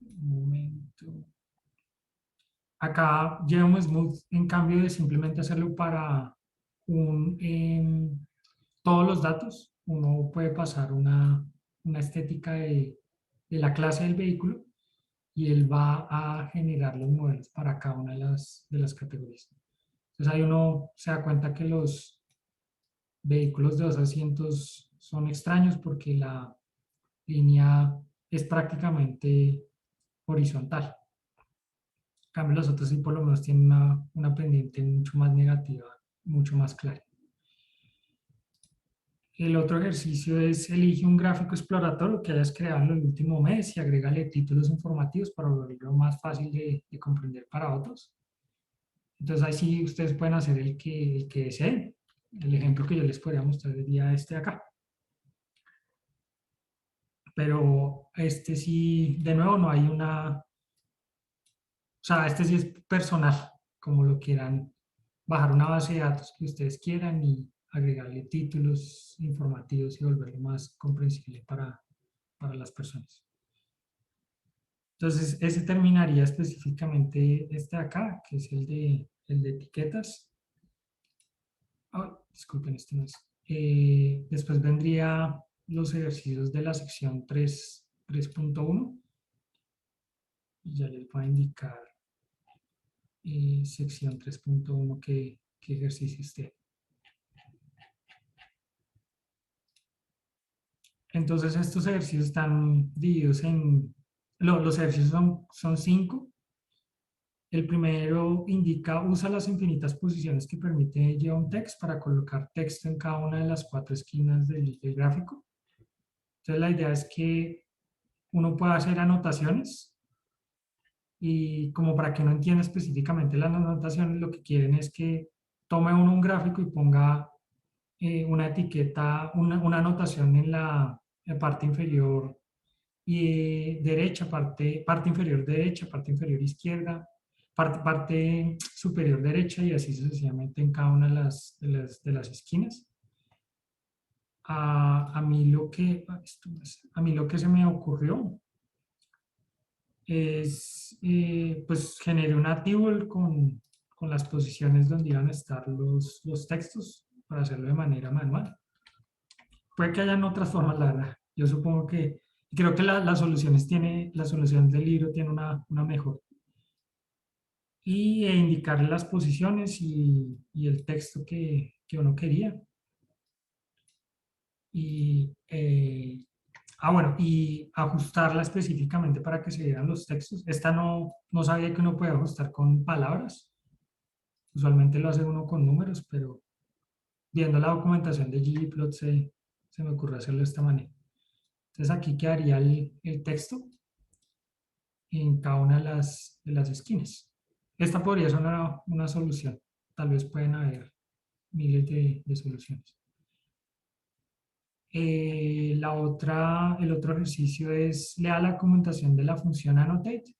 Un momento. Acá Geom Smooth, en cambio de simplemente hacerlo para todos los datos, uno puede pasar una estética de la clase del vehículo, y él va a generar los modelos para cada una de las categorías. Entonces ahí uno se da cuenta que los vehículos de 2 asientos son extraños porque línea es prácticamente horizontal. En cambio, los otros sí por lo menos tienen una pendiente mucho más negativa, mucho más clara. El otro ejercicio es elige un gráfico exploratorio que hayas creado en el último mes y agrégale títulos informativos para volverlo más fácil de comprender para otros. Entonces ahí sí ustedes pueden hacer el que deseen. El ejemplo que yo les podría mostrar sería este de acá. Pero este sí, de nuevo, no hay una... O sea, este sí es personal, como lo quieran, bajar una base de datos que ustedes quieran y agregarle títulos informativos y volverlo más comprensible para las personas. Entonces, ese terminaría específicamente este de acá, que es el de etiquetas. Ah, disculpen, este no es. Después vendría los ejercicios de la sección 3.1. Y ya les voy a indicar sección 3.1 qué ejercicio esté. Entonces, estos ejercicios están divididos en... los ejercicios son 5. El primero indica, usa las infinitas posiciones que permite GeoNText para colocar texto en cada una de las 4 esquinas del gráfico. Entonces, la idea es que uno pueda hacer anotaciones y como para que no entienda específicamente las anotaciones, lo que quieren es que tome uno un gráfico y ponga una etiqueta, una anotación en la parte inferior y derecha, parte inferior derecha, parte inferior izquierda, parte superior derecha y así sucesivamente en cada una de las esquinas. A mí lo que se me ocurrió es, pues generé una table con las posiciones donde iban a estar los textos para hacerlo de manera manual. Puede que hayan otras formas, la verdad. Yo supongo que, creo que la solución del libro tiene una mejor. Y indicarle las posiciones y el texto que uno quería. Y, bueno, y ajustarla específicamente para que se vieran los textos. Esta no sabía que uno puede ajustar con palabras. Usualmente lo hace uno con números, pero viendo la documentación de ggplot se me ocurrió hacerlo de esta manera. Entonces aquí quedaría el texto en cada una de las esquinas. Esta podría ser una solución. Tal vez pueden haber miles de soluciones. El otro ejercicio es lea la documentación de la función annotate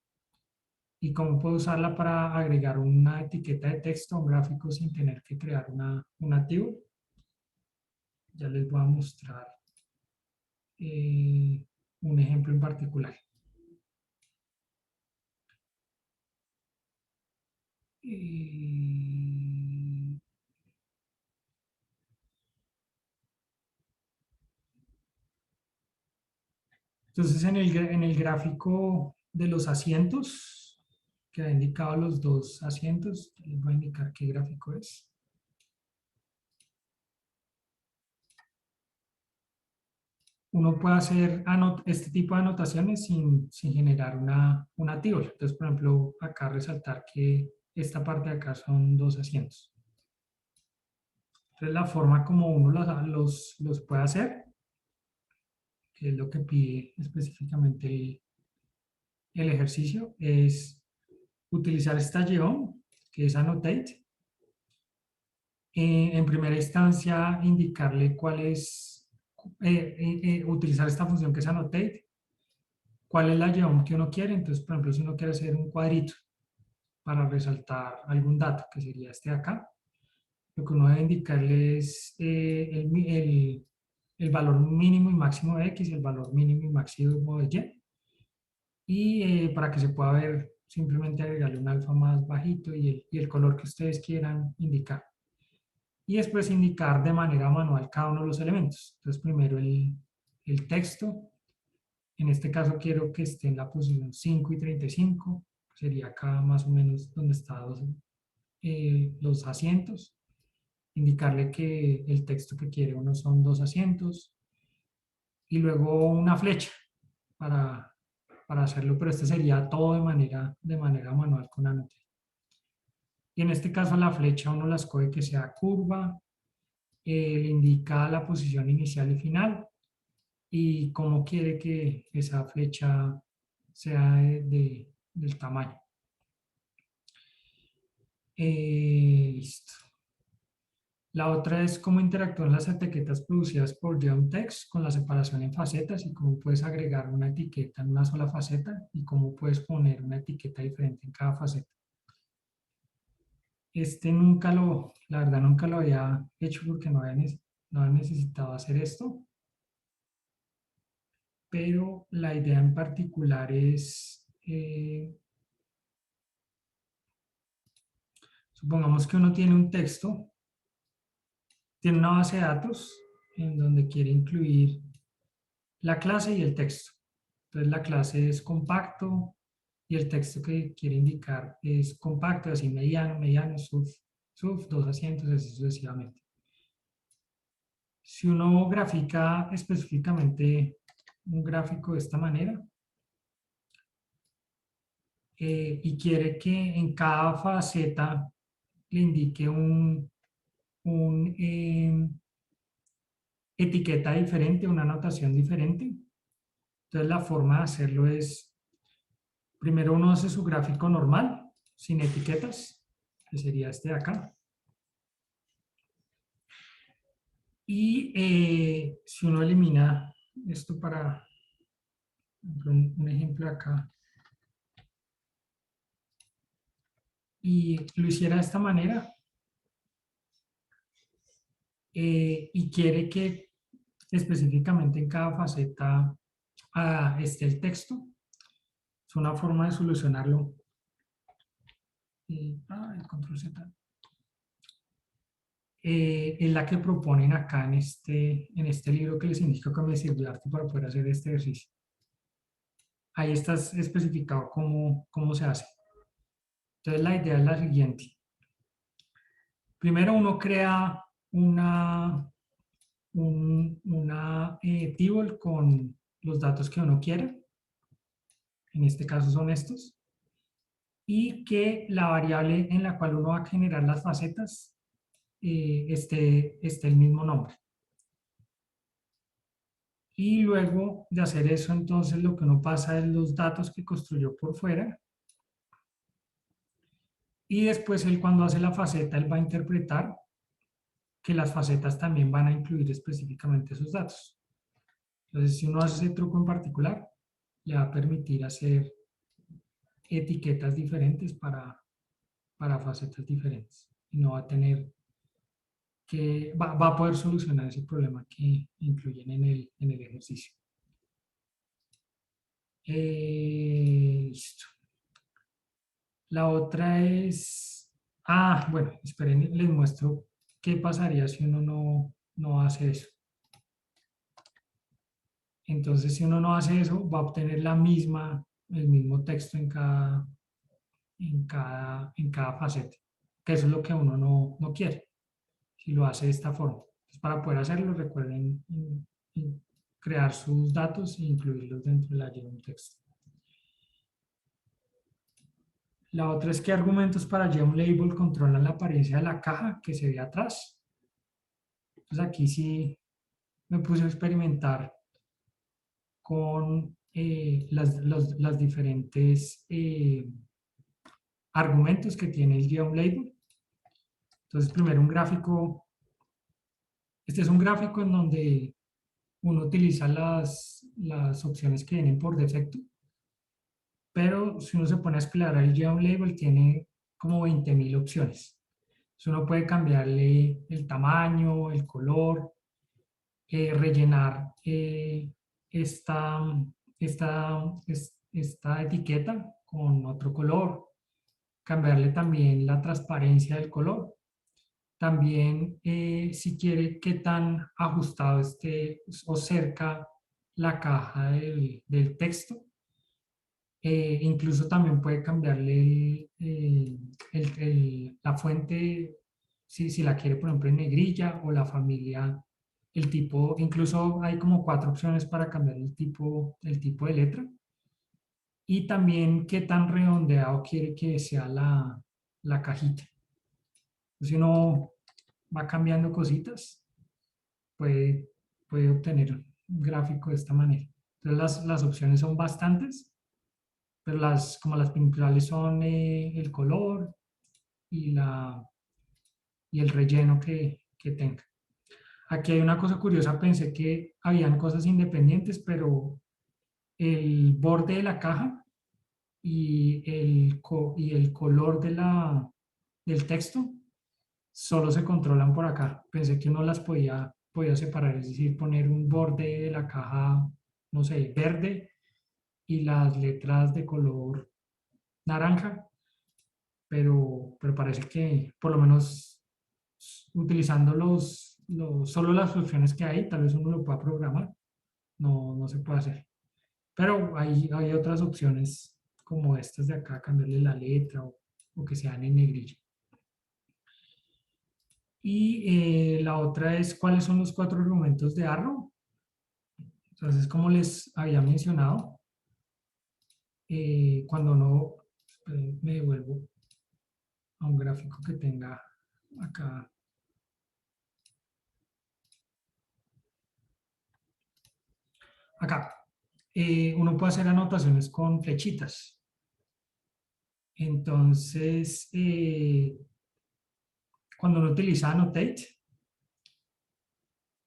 y cómo puedo usarla para agregar una etiqueta de texto a un gráfico sin tener que crear una table. Ya les voy a mostrar un ejemplo en particular. Entonces, en el gráfico de los asientos, que ha indicado los 2 asientos, les voy a indicar qué gráfico es. Uno puede hacer este tipo de anotaciones sin generar una table. Entonces, por ejemplo, acá resaltar que esta parte de acá son 2 asientos. Entonces, la forma como uno los puede hacer, que es lo que pide específicamente el ejercicio, es utilizar esta geom, que es annotate. En primera instancia, indicarle cuál es, utilizar esta función que es annotate, cuál es la geom que uno quiere. Entonces, por ejemplo, si uno quiere hacer un cuadrito para resaltar algún dato, que sería este de acá, lo que uno debe indicarle es el valor mínimo y máximo de X y el valor mínimo y máximo de Y. Y para que se pueda ver, simplemente agregarle un alfa más bajito y el color que ustedes quieran indicar. Y después indicar de manera manual cada uno de los elementos. Entonces, primero el texto. En este caso quiero que esté en la posición 5 y 35. Sería acá más o menos donde están los asientos. Indicarle que el texto que quiere uno son 2 asientos. y luego una flecha para, para hacerlo, pero este sería todo de manera manual con Annotate. Y en este caso la flecha uno la escoge que sea curva, le indica la posición inicial y final y cómo quiere que esa flecha sea del tamaño. Listo. La otra es cómo interactúan las etiquetas producidas por GeoMText con la separación en facetas y cómo puedes agregar una etiqueta en una sola faceta y cómo puedes poner una etiqueta diferente en cada faceta. La verdad nunca lo había hecho porque no había necesitado hacer esto. Pero la idea en particular es, supongamos que uno tiene un texto, tiene una base de datos en donde quiere incluir la clase y el texto. Entonces la clase es compacto y el texto que quiere indicar es compacto, así mediano, mediano, sub, 2 asientos, así sucesivamente. Si uno grafica específicamente un gráfico de esta manera y quiere que en cada faceta le indique un etiqueta diferente, una anotación diferente. Entonces la forma de hacerlo es, primero uno hace su gráfico normal, sin etiquetas, que sería este de acá. Y si uno elimina esto para, un ejemplo acá, y lo hiciera de esta manera, y quiere que específicamente en cada faceta esté el texto, es una forma de solucionarlo. El control Z. Es la que proponen acá en este libro que les indico que me sirvió harto para poder hacer este ejercicio. Ahí está especificado cómo se hace. Entonces la idea es la siguiente. Primero uno crea una table con los datos que uno quiere. En este caso son estos. Y que la variable en la cual uno va a generar las facetas esté el mismo nombre. Y luego de hacer eso, entonces lo que uno pasa es los datos que construyó por fuera. Y después él cuando hace la faceta, él va a interpretar que las facetas también van a incluir específicamente esos datos. Entonces, si uno hace ese truco en particular, le va a permitir hacer etiquetas diferentes para facetas diferentes. Y no va a tener que, va a poder solucionar ese problema que incluyen en el ejercicio. Listo. La otra es, bueno, esperen, les muestro qué pasaría si uno no hace eso. Entonces, si uno no hace eso, va a obtener el mismo texto en cada faceta, que eso es lo que uno no quiere, si lo hace de esta forma. Entonces, para poder hacerlo, recuerden crear sus datos e incluirlos dentro de la GeoMText. La otra es que argumentos para GeoLabel controlan la apariencia de la caja que se ve atrás. Entonces aquí sí me puse a experimentar con las diferentes argumentos que tiene el GeoLabel. Entonces primero un gráfico, este es un gráfico en donde uno utiliza las opciones que vienen por defecto, pero si uno se pone a explorar el GeoLabel tiene como 20.000 opciones. Entonces uno puede cambiarle el tamaño, el color, rellenar esta, esta etiqueta con otro color, cambiarle también la transparencia del color. También si quiere qué tan ajustado esté o cerca la caja del texto. Incluso también puede cambiarle la fuente, si la quiere por ejemplo en negrilla o la familia el tipo, incluso hay como 4 opciones para cambiar el tipo de letra. Y también qué tan redondeado quiere que sea la cajita. Si uno va cambiando cositas, puede, puede obtener un gráfico de esta manera. Entonces las opciones son bastantes, pero como las principales son el color y, y el relleno que tenga. Aquí hay una cosa curiosa, pensé que habían cosas independientes, pero el borde de la caja y y el color del texto solo se controlan por acá. Pensé que uno las podía separar, es decir, poner un borde de la caja, no sé, verde y las letras de color naranja, pero parece que por lo menos utilizando solo las opciones que hay, tal vez uno lo pueda programar, no se puede hacer. Pero hay otras opciones como estas de acá, cambiarle la letra o que sean en negrilla. Y la otra es cuáles son los 4 argumentos de Arrow. Entonces, como les había mencionado, cuando no, me devuelvo a un gráfico que tenga acá. Acá, uno puede hacer anotaciones con flechitas. Entonces, cuando uno utiliza Annotate,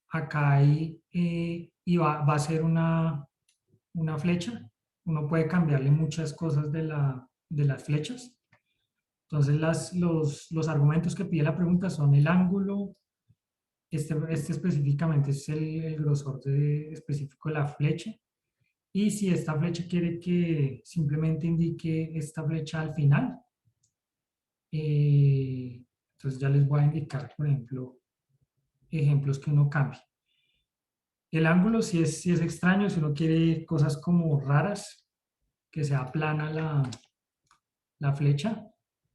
acá hay, y va a ser una flecha. Uno puede cambiarle muchas cosas de las flechas. Entonces, los argumentos que pide la pregunta son el ángulo, este específicamente es el grosor específico de la flecha. Y si esta flecha quiere que simplemente indique esta flecha al final, entonces ya les voy a indicar, por ejemplo, ejemplos que uno cambie. El ángulo si es extraño, si uno quiere cosas como raras, que sea plana la flecha,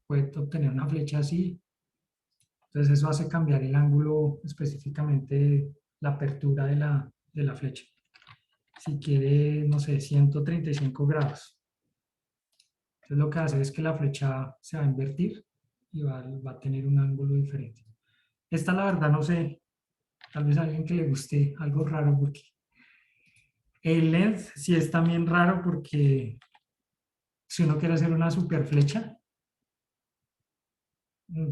puede obtener una flecha así. Entonces eso hace cambiar el ángulo, específicamente la apertura de la flecha. Si quiere, no sé, 135 grados. Entonces lo que hace es que la flecha se va a invertir y va a tener un ángulo diferente. Esta la verdad no sé, tal vez a alguien que le guste algo raro porque el length sí es también raro porque si uno quiere hacer una super flecha,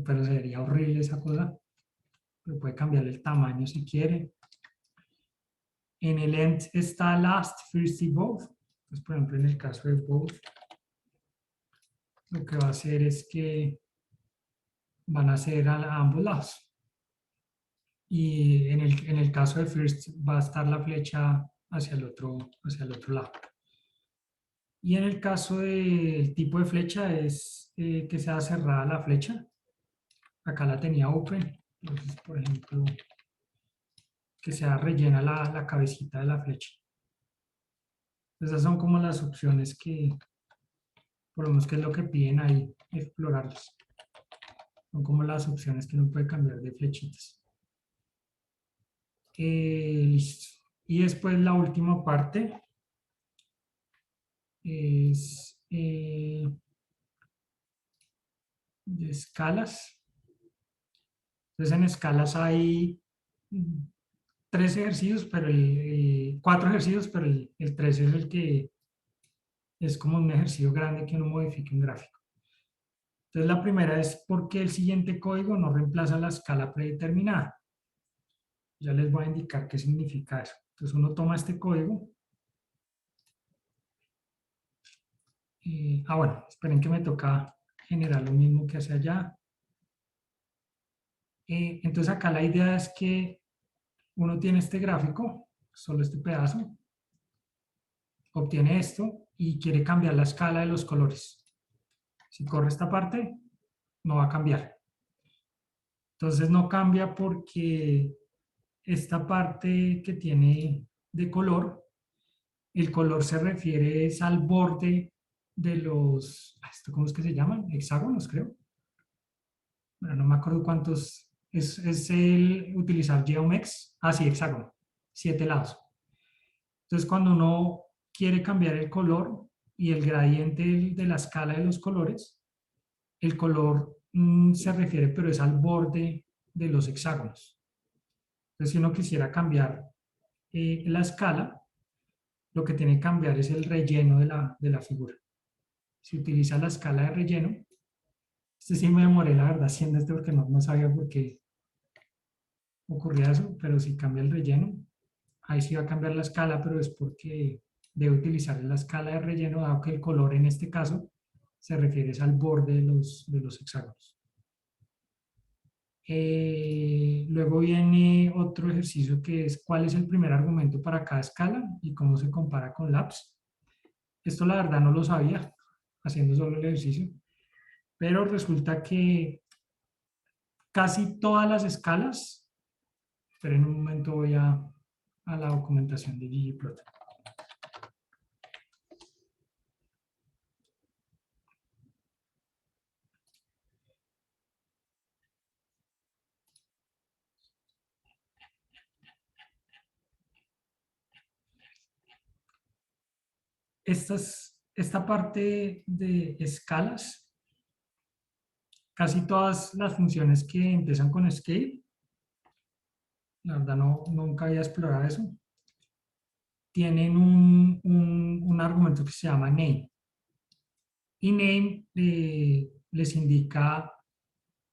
pero sería horrible esa cosa, pero puede cambiarle el tamaño si quiere. En el end está last, first y both. Entonces, por ejemplo, en el caso de both, lo que va a hacer es que van a ser a ambos lados. Y en el caso de first va a estar la flecha hacia el otro lado. Y en el caso del tipo de flecha es que sea cerrada la flecha. Acá la tenía open. Entonces, por ejemplo, que sea rellena la cabecita de la flecha. Esas son como las opciones que, por lo menos que es lo que piden ahí, explorarlas. Son como las opciones que uno puede cambiar de flechitas. Listo. Y después la última parte es de escalas. Entonces en escalas hay 3 ejercicios, pero 4 ejercicios, pero el 3 es el que es como un ejercicio grande que uno modifique un gráfico. Entonces la primera es por qué el siguiente código no reemplaza la escala predeterminada. Ya les voy a indicar qué significa eso. Entonces uno toma este código. Bueno, esperen que me toca generar lo mismo que hace allá. Entonces acá la idea es que uno tiene este gráfico, solo este pedazo, obtiene esto y quiere cambiar la escala de los colores. Si corre esta parte, no va a cambiar. Entonces no cambia porque esta parte que tiene de color, el color se refiere es al borde de ¿cómo es que se llaman? Hexágonos, creo. Bueno, no me acuerdo cuántos es el utilizar geomex, así hexágono, 7 lados. Entonces cuando uno quiere cambiar el color y el gradiente de la escala de los colores, el color se refiere, pero es al borde de los hexágonos. Entonces si uno quisiera cambiar la escala, lo que tiene que cambiar es el relleno de la figura. Si utiliza la escala de relleno, este sí me demoré la verdad haciendo esto porque no sabía por qué ocurría eso, pero si cambia el relleno, ahí sí va a cambiar la escala, pero es porque debe utilizar la escala de relleno, dado que el color en este caso se refiere al borde de los hexágonos. Luego viene otro ejercicio que es cuál es el primer argumento para cada escala y cómo se compara con LAPS. Esto la verdad no lo sabía haciendo solo el ejercicio, pero resulta que casi todas las escalas, esperen un momento, voy a la documentación de ggplot. Esta parte de escalas, casi todas las funciones que empiezan con scale, la verdad nunca había explorado eso, tienen un argumento que se llama name. Y name les indica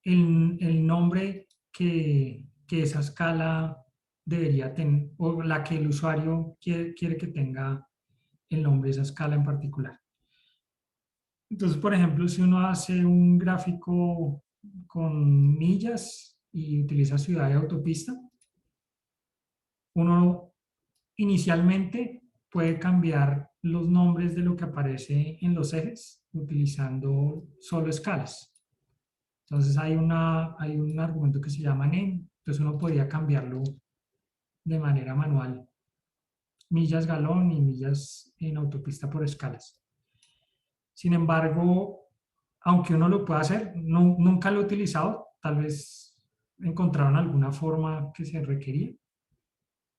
el nombre que esa escala debería tener, o la que el usuario quiere que tenga el nombre de esa escala en particular. Entonces, por ejemplo, si uno hace un gráfico con millas y utiliza ciudad y autopista, uno inicialmente puede cambiar los nombres de lo que aparece en los ejes utilizando solo escalas. Entonces hay un argumento que se llama name, entonces uno podría cambiarlo de manera manual, millas galón y millas en autopista por escalas. Sin embargo, aunque uno lo pueda hacer, nunca lo he utilizado, tal vez encontraron alguna forma que se requería,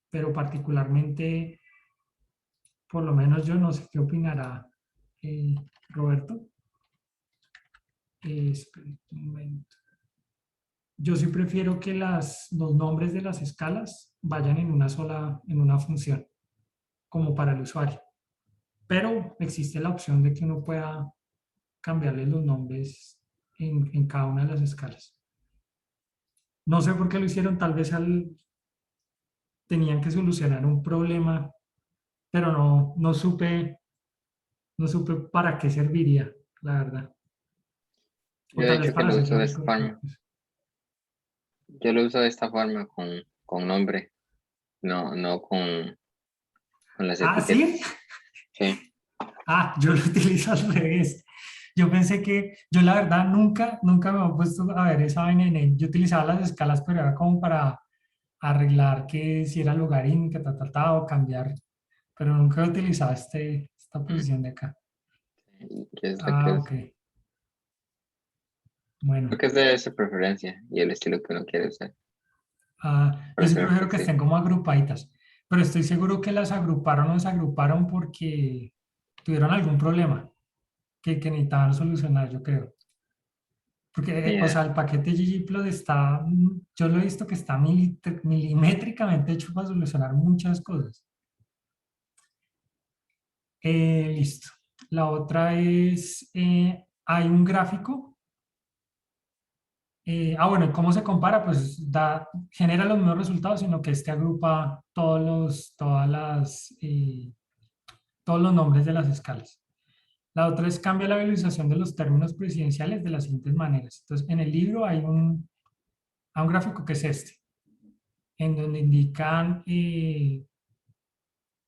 pero particularmente, por lo menos yo no sé qué opinará Roberto. Espera un momento. Yo sí prefiero que los nombres de las escalas vayan en una función, como para el usuario. Pero existe la opción de que uno pueda cambiarle los nombres en cada una de las escalas. No sé por qué lo hicieron, tal vez tenían que solucionar un problema, pero no supe para qué serviría, la verdad. O Yo de tal vez hecho que para lo hacer uso ese de tipo esta de forma. cosas. Yo lo uso de esta forma con nombre, no con las Ah, ¿sí? etiquetas. Sí. Ah, yo lo utilizo al revés. Yo pensé que, yo la verdad nunca me he puesto a ver esa vaina yo utilizaba las escalas, pero era como para arreglar que si era logaritmo, que o cambiar, pero nunca he utilizado esta Mm, posición de acá. que es la que Ah, es. ok. Bueno, Creo que es de su preferencia y el estilo que uno quiere usar. yo Pero sí creo prefiero que que sí. estén como agrupaditas, pero estoy seguro que las agruparon o desagruparon porque tuvieron algún problema que necesitaban solucionar, yo creo. Porque, o Yeah. sea, el paquete ggplot está, yo lo he visto que está milimétricamente hecho para solucionar muchas cosas. Listo. La otra es, hay un gráfico. Bueno, ¿cómo se compara? Pues genera los mismos resultados, sino que este agrupa todos los nombres de las escalas. La otra es cambia la visualización de los términos presidenciales de las siguientes maneras. Entonces, en el libro hay un gráfico que es este, en donde indican,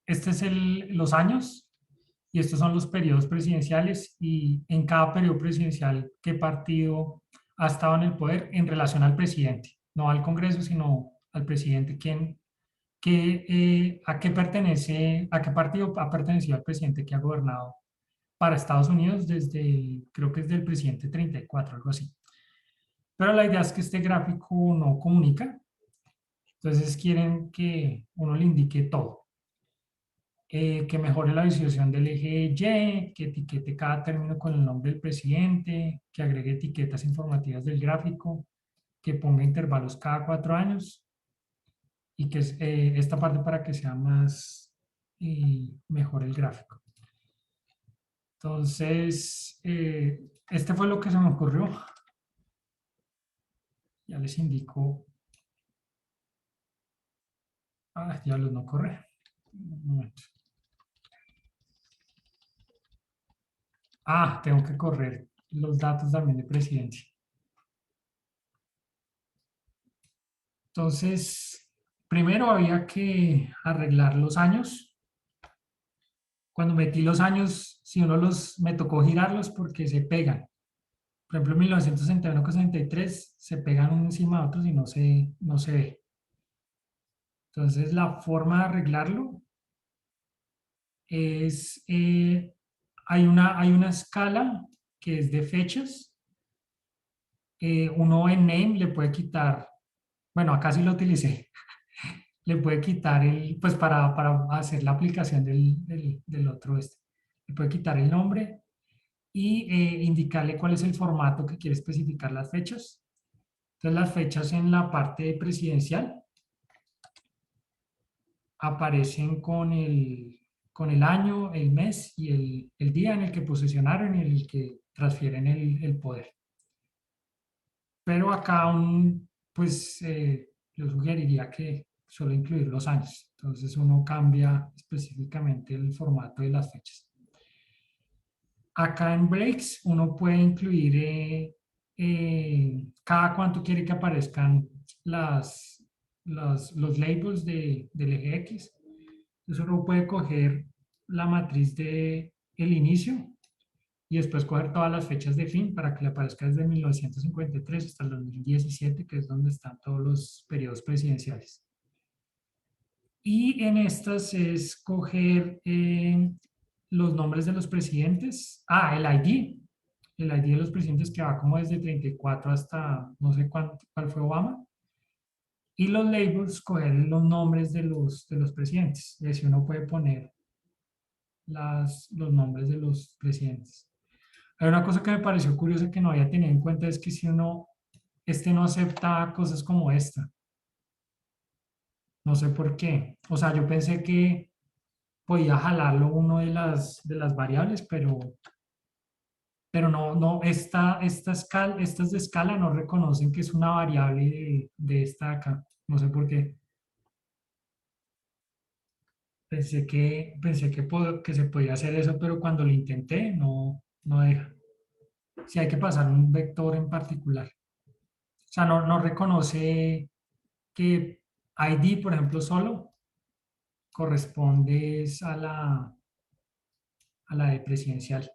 este es los años y estos son los periodos presidenciales y en cada periodo presidencial qué partido ha estado en el poder en relación al presidente, no al Congreso, sino al presidente, a qué pertenece, a qué partido ha pertenecido al presidente que ha gobernado para Estados Unidos creo que es del presidente 34, algo así. Pero la idea es que este gráfico no comunica. Entonces quieren que uno le indique todo. Que mejore la visualización del eje Y, que etiquete cada término con el nombre del presidente, que agregue etiquetas informativas del gráfico, que ponga intervalos cada 4 años y que esta parte para que sea más y mejor el gráfico. Entonces, este fue lo que se me ocurrió. Ya les indico. Ah, ya los no corre. Un momento. Ah, tengo que correr los datos también de presidencia. Entonces, primero había que arreglar los años. Cuando metí los años, si uno me tocó girarlos porque se pegan. Por ejemplo, 1961 con 63 se pegan uno encima de otros y no se ve. Entonces, la forma de arreglarlo es, hay una escala que es de fechas. Uno en name le puede quitar, bueno, acá sí lo utilicé, le puede quitar pues para hacer la aplicación del otro este. Le puede quitar el nombre y indicarle cuál es el formato que quiere especificar las fechas. Entonces las fechas en la parte presidencial aparecen con el año, el mes y el día en el que posesionaron y en el que transfieren el poder. Pero acá pues yo sugeriría que solo incluir los años. Entonces uno cambia específicamente el formato de las fechas. Acá en breaks uno puede incluir cada cuánto quiere que aparezcan los labels del eje X. Entonces uno puede coger la matriz de el inicio y después coger todas las fechas de fin para que le aparezca desde 1953 hasta el 2017, que es donde están todos los periodos presidenciales. Y en estas es coger los nombres de los presidentes. Ah, el ID. El ID de los presidentes que va como desde 34 hasta no sé cuál fue Obama. Y los labels, coger los nombres de los presidentes. Y así uno puede poner los nombres de los presidentes. Hay una cosa que me pareció curiosa que no había tenido en cuenta, es que si no acepta cosas como esta. No sé por qué. O sea, yo pensé que podía jalarlo uno de las variables, pero no, estas de escala no reconocen que es una variable de esta de acá. No sé por qué. Pensé que se podía hacer eso, pero cuando lo intenté, no deja. Si hay que pasar un vector en particular. O sea, no reconoce que ID, por ejemplo, solo corresponde a la de presidencial.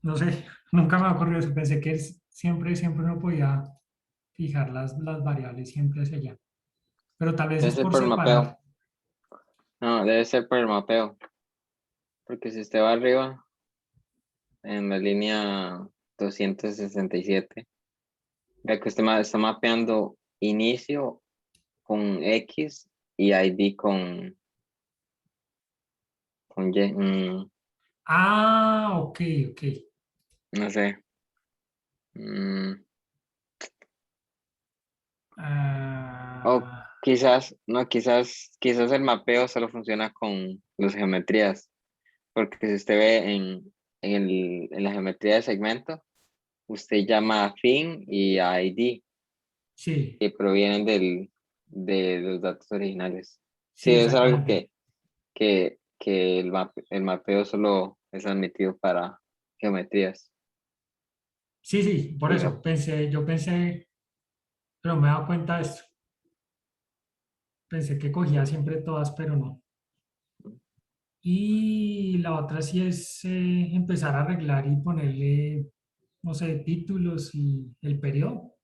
No sé, nunca me ha ocurrido eso. Pensé que siempre uno podía fijar las variables siempre hacia allá. Pero tal vez Debe es ser por por el mapeo. separar. No, debe ser por el mapeo. Porque si usted va arriba, en la línea 267, vea que usted está mapeando inicio con X y ID con Y. Ah, ok, ok. No sé. Mm, o Ah, quizás, no, quizás el mapeo solo funciona con las geometrías. Porque si usted ve en la geometría de segmento, usted llama a fin y a ID, sí, que provienen de los datos originales. Sí, sí, es algo exactamente. que el mapeo solo es admitido para geometrías. Sí, sí, por Diga, eso yo pensé, pero me he dado cuenta de esto. Pensé que cogía siempre todas, pero no. Y la otra sí es empezar a arreglar y ponerle, no sé, títulos y el periodo,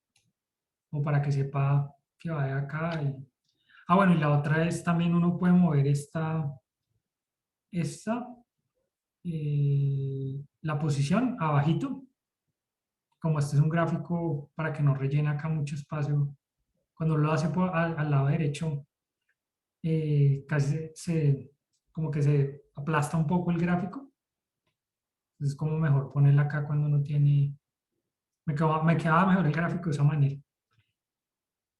o para que sepa que va de acá. Bueno, y la otra es también uno puede mover esta la posición abajito. como este es un gráfico para que no rellene acá mucho espacio, cuando lo hace al lado derecho, casi como que se aplasta un poco el gráfico. Entonces es como mejor ponerla acá cuando no tiene, me quedaba mejor el gráfico de esa manera.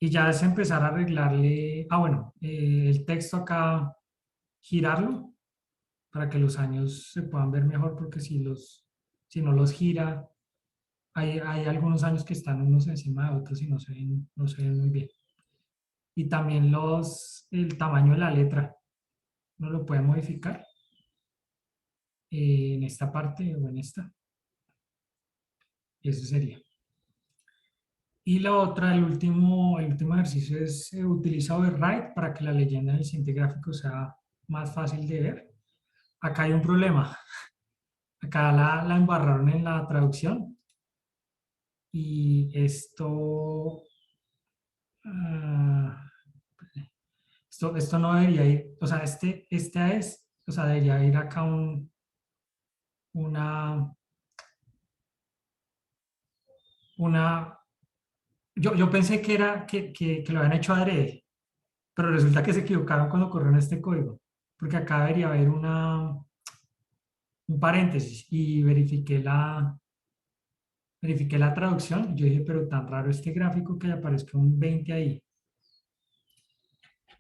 Y ya es empezar a arreglarle, bueno, el texto acá, girarlo para que los años se puedan ver mejor, porque si no los gira, hay algunos años que están unos encima de otros y no se ven muy bien. Y también el tamaño de la letra, uno lo puede modificar en esta parte o en esta. Eso sería. Y la otra, el último ejercicio es utiliza override para que la leyenda del siguiente gráfico sea más fácil de ver. Acá hay un problema. Acá la embarraron en la traducción. Y ah, esto no debería ir, o sea, o sea, debería ir acá una, una, yo pensé que era, que lo habían hecho adrede, pero resulta que se equivocaron cuando corrieron este código, porque acá debería haber un paréntesis y verifiqué la traducción. Yo dije, pero tan raro este gráfico que aparezca un 20 ahí.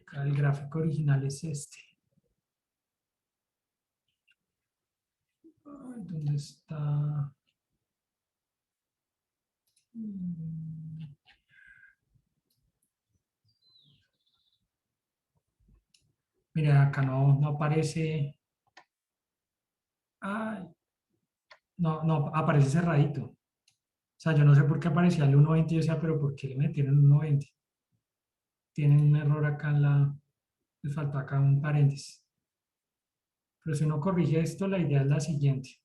Acá el gráfico original es este. Ay, ¿dónde está? Mira, acá no aparece. Ay, no, aparece cerradito. O sea, yo no sé por qué aparecía el 1.20. Yo decía, pero ¿por qué le metieron el 1.20? Tienen un error acá les faltó acá un paréntesis. Pero si uno corrige esto, la idea es la siguiente.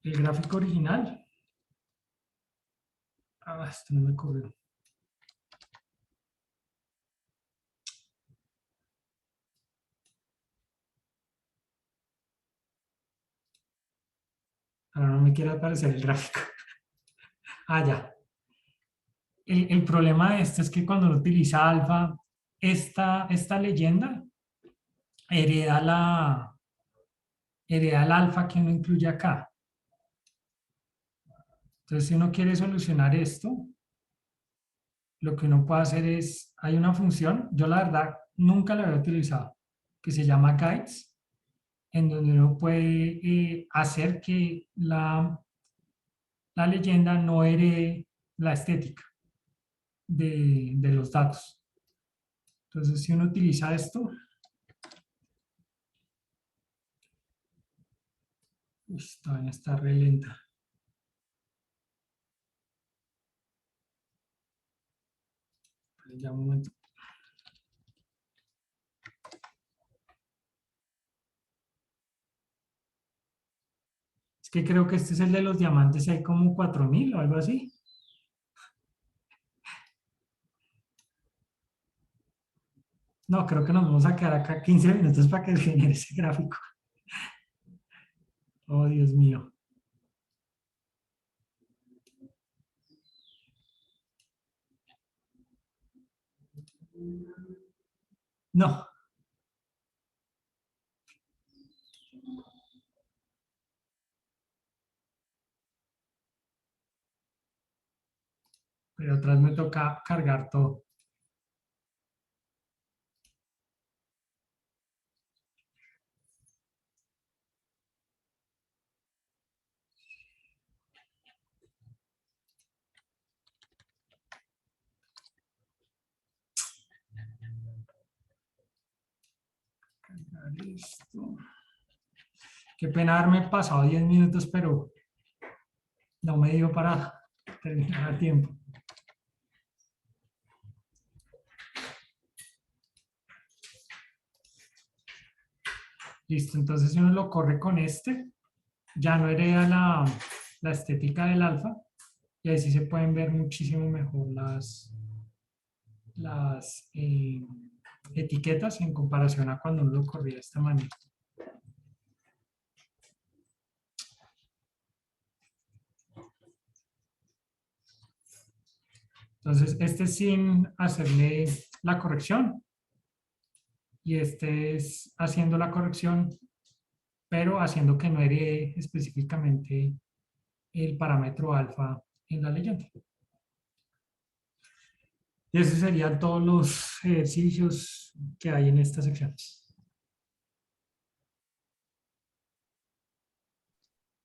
El gráfico original. Esto no me corrió. Ahora no me quiere aparecer el gráfico. Ya. El problema de esto es que cuando uno utiliza alfa, esta leyenda hereda hereda el alfa que uno incluye acá. Entonces, si uno quiere solucionar esto, lo que uno puede hacer es, hay una función, yo la verdad nunca la había utilizado, que se llama guides, en donde uno puede hacer que la leyenda no herede la estética de los datos. Entonces, si uno utiliza esto, esta vaina está re lenta. Ya un momento. Es que creo que este es el de los diamantes, hay como 4000 o algo así. No, creo que nos vamos a quedar acá 15 minutos para que genere ese gráfico. Oh, Dios mío. No, pero atrás me toca cargar todo. Cargar esto. Qué pena haberme pasado 10 minutos, pero no me dio para terminar a tiempo. Listo, entonces si uno lo corre con este, ya no hereda la estética del alfa y ahí sí se pueden ver muchísimo mejor las etiquetas en comparación a cuando uno lo corría de esta manera. Entonces, este es sin hacerle la corrección y este es haciendo la corrección, pero haciendo que no herede específicamente el parámetro alfa en la leyenda. Y esos serían todos los ejercicios que hay en esta sección.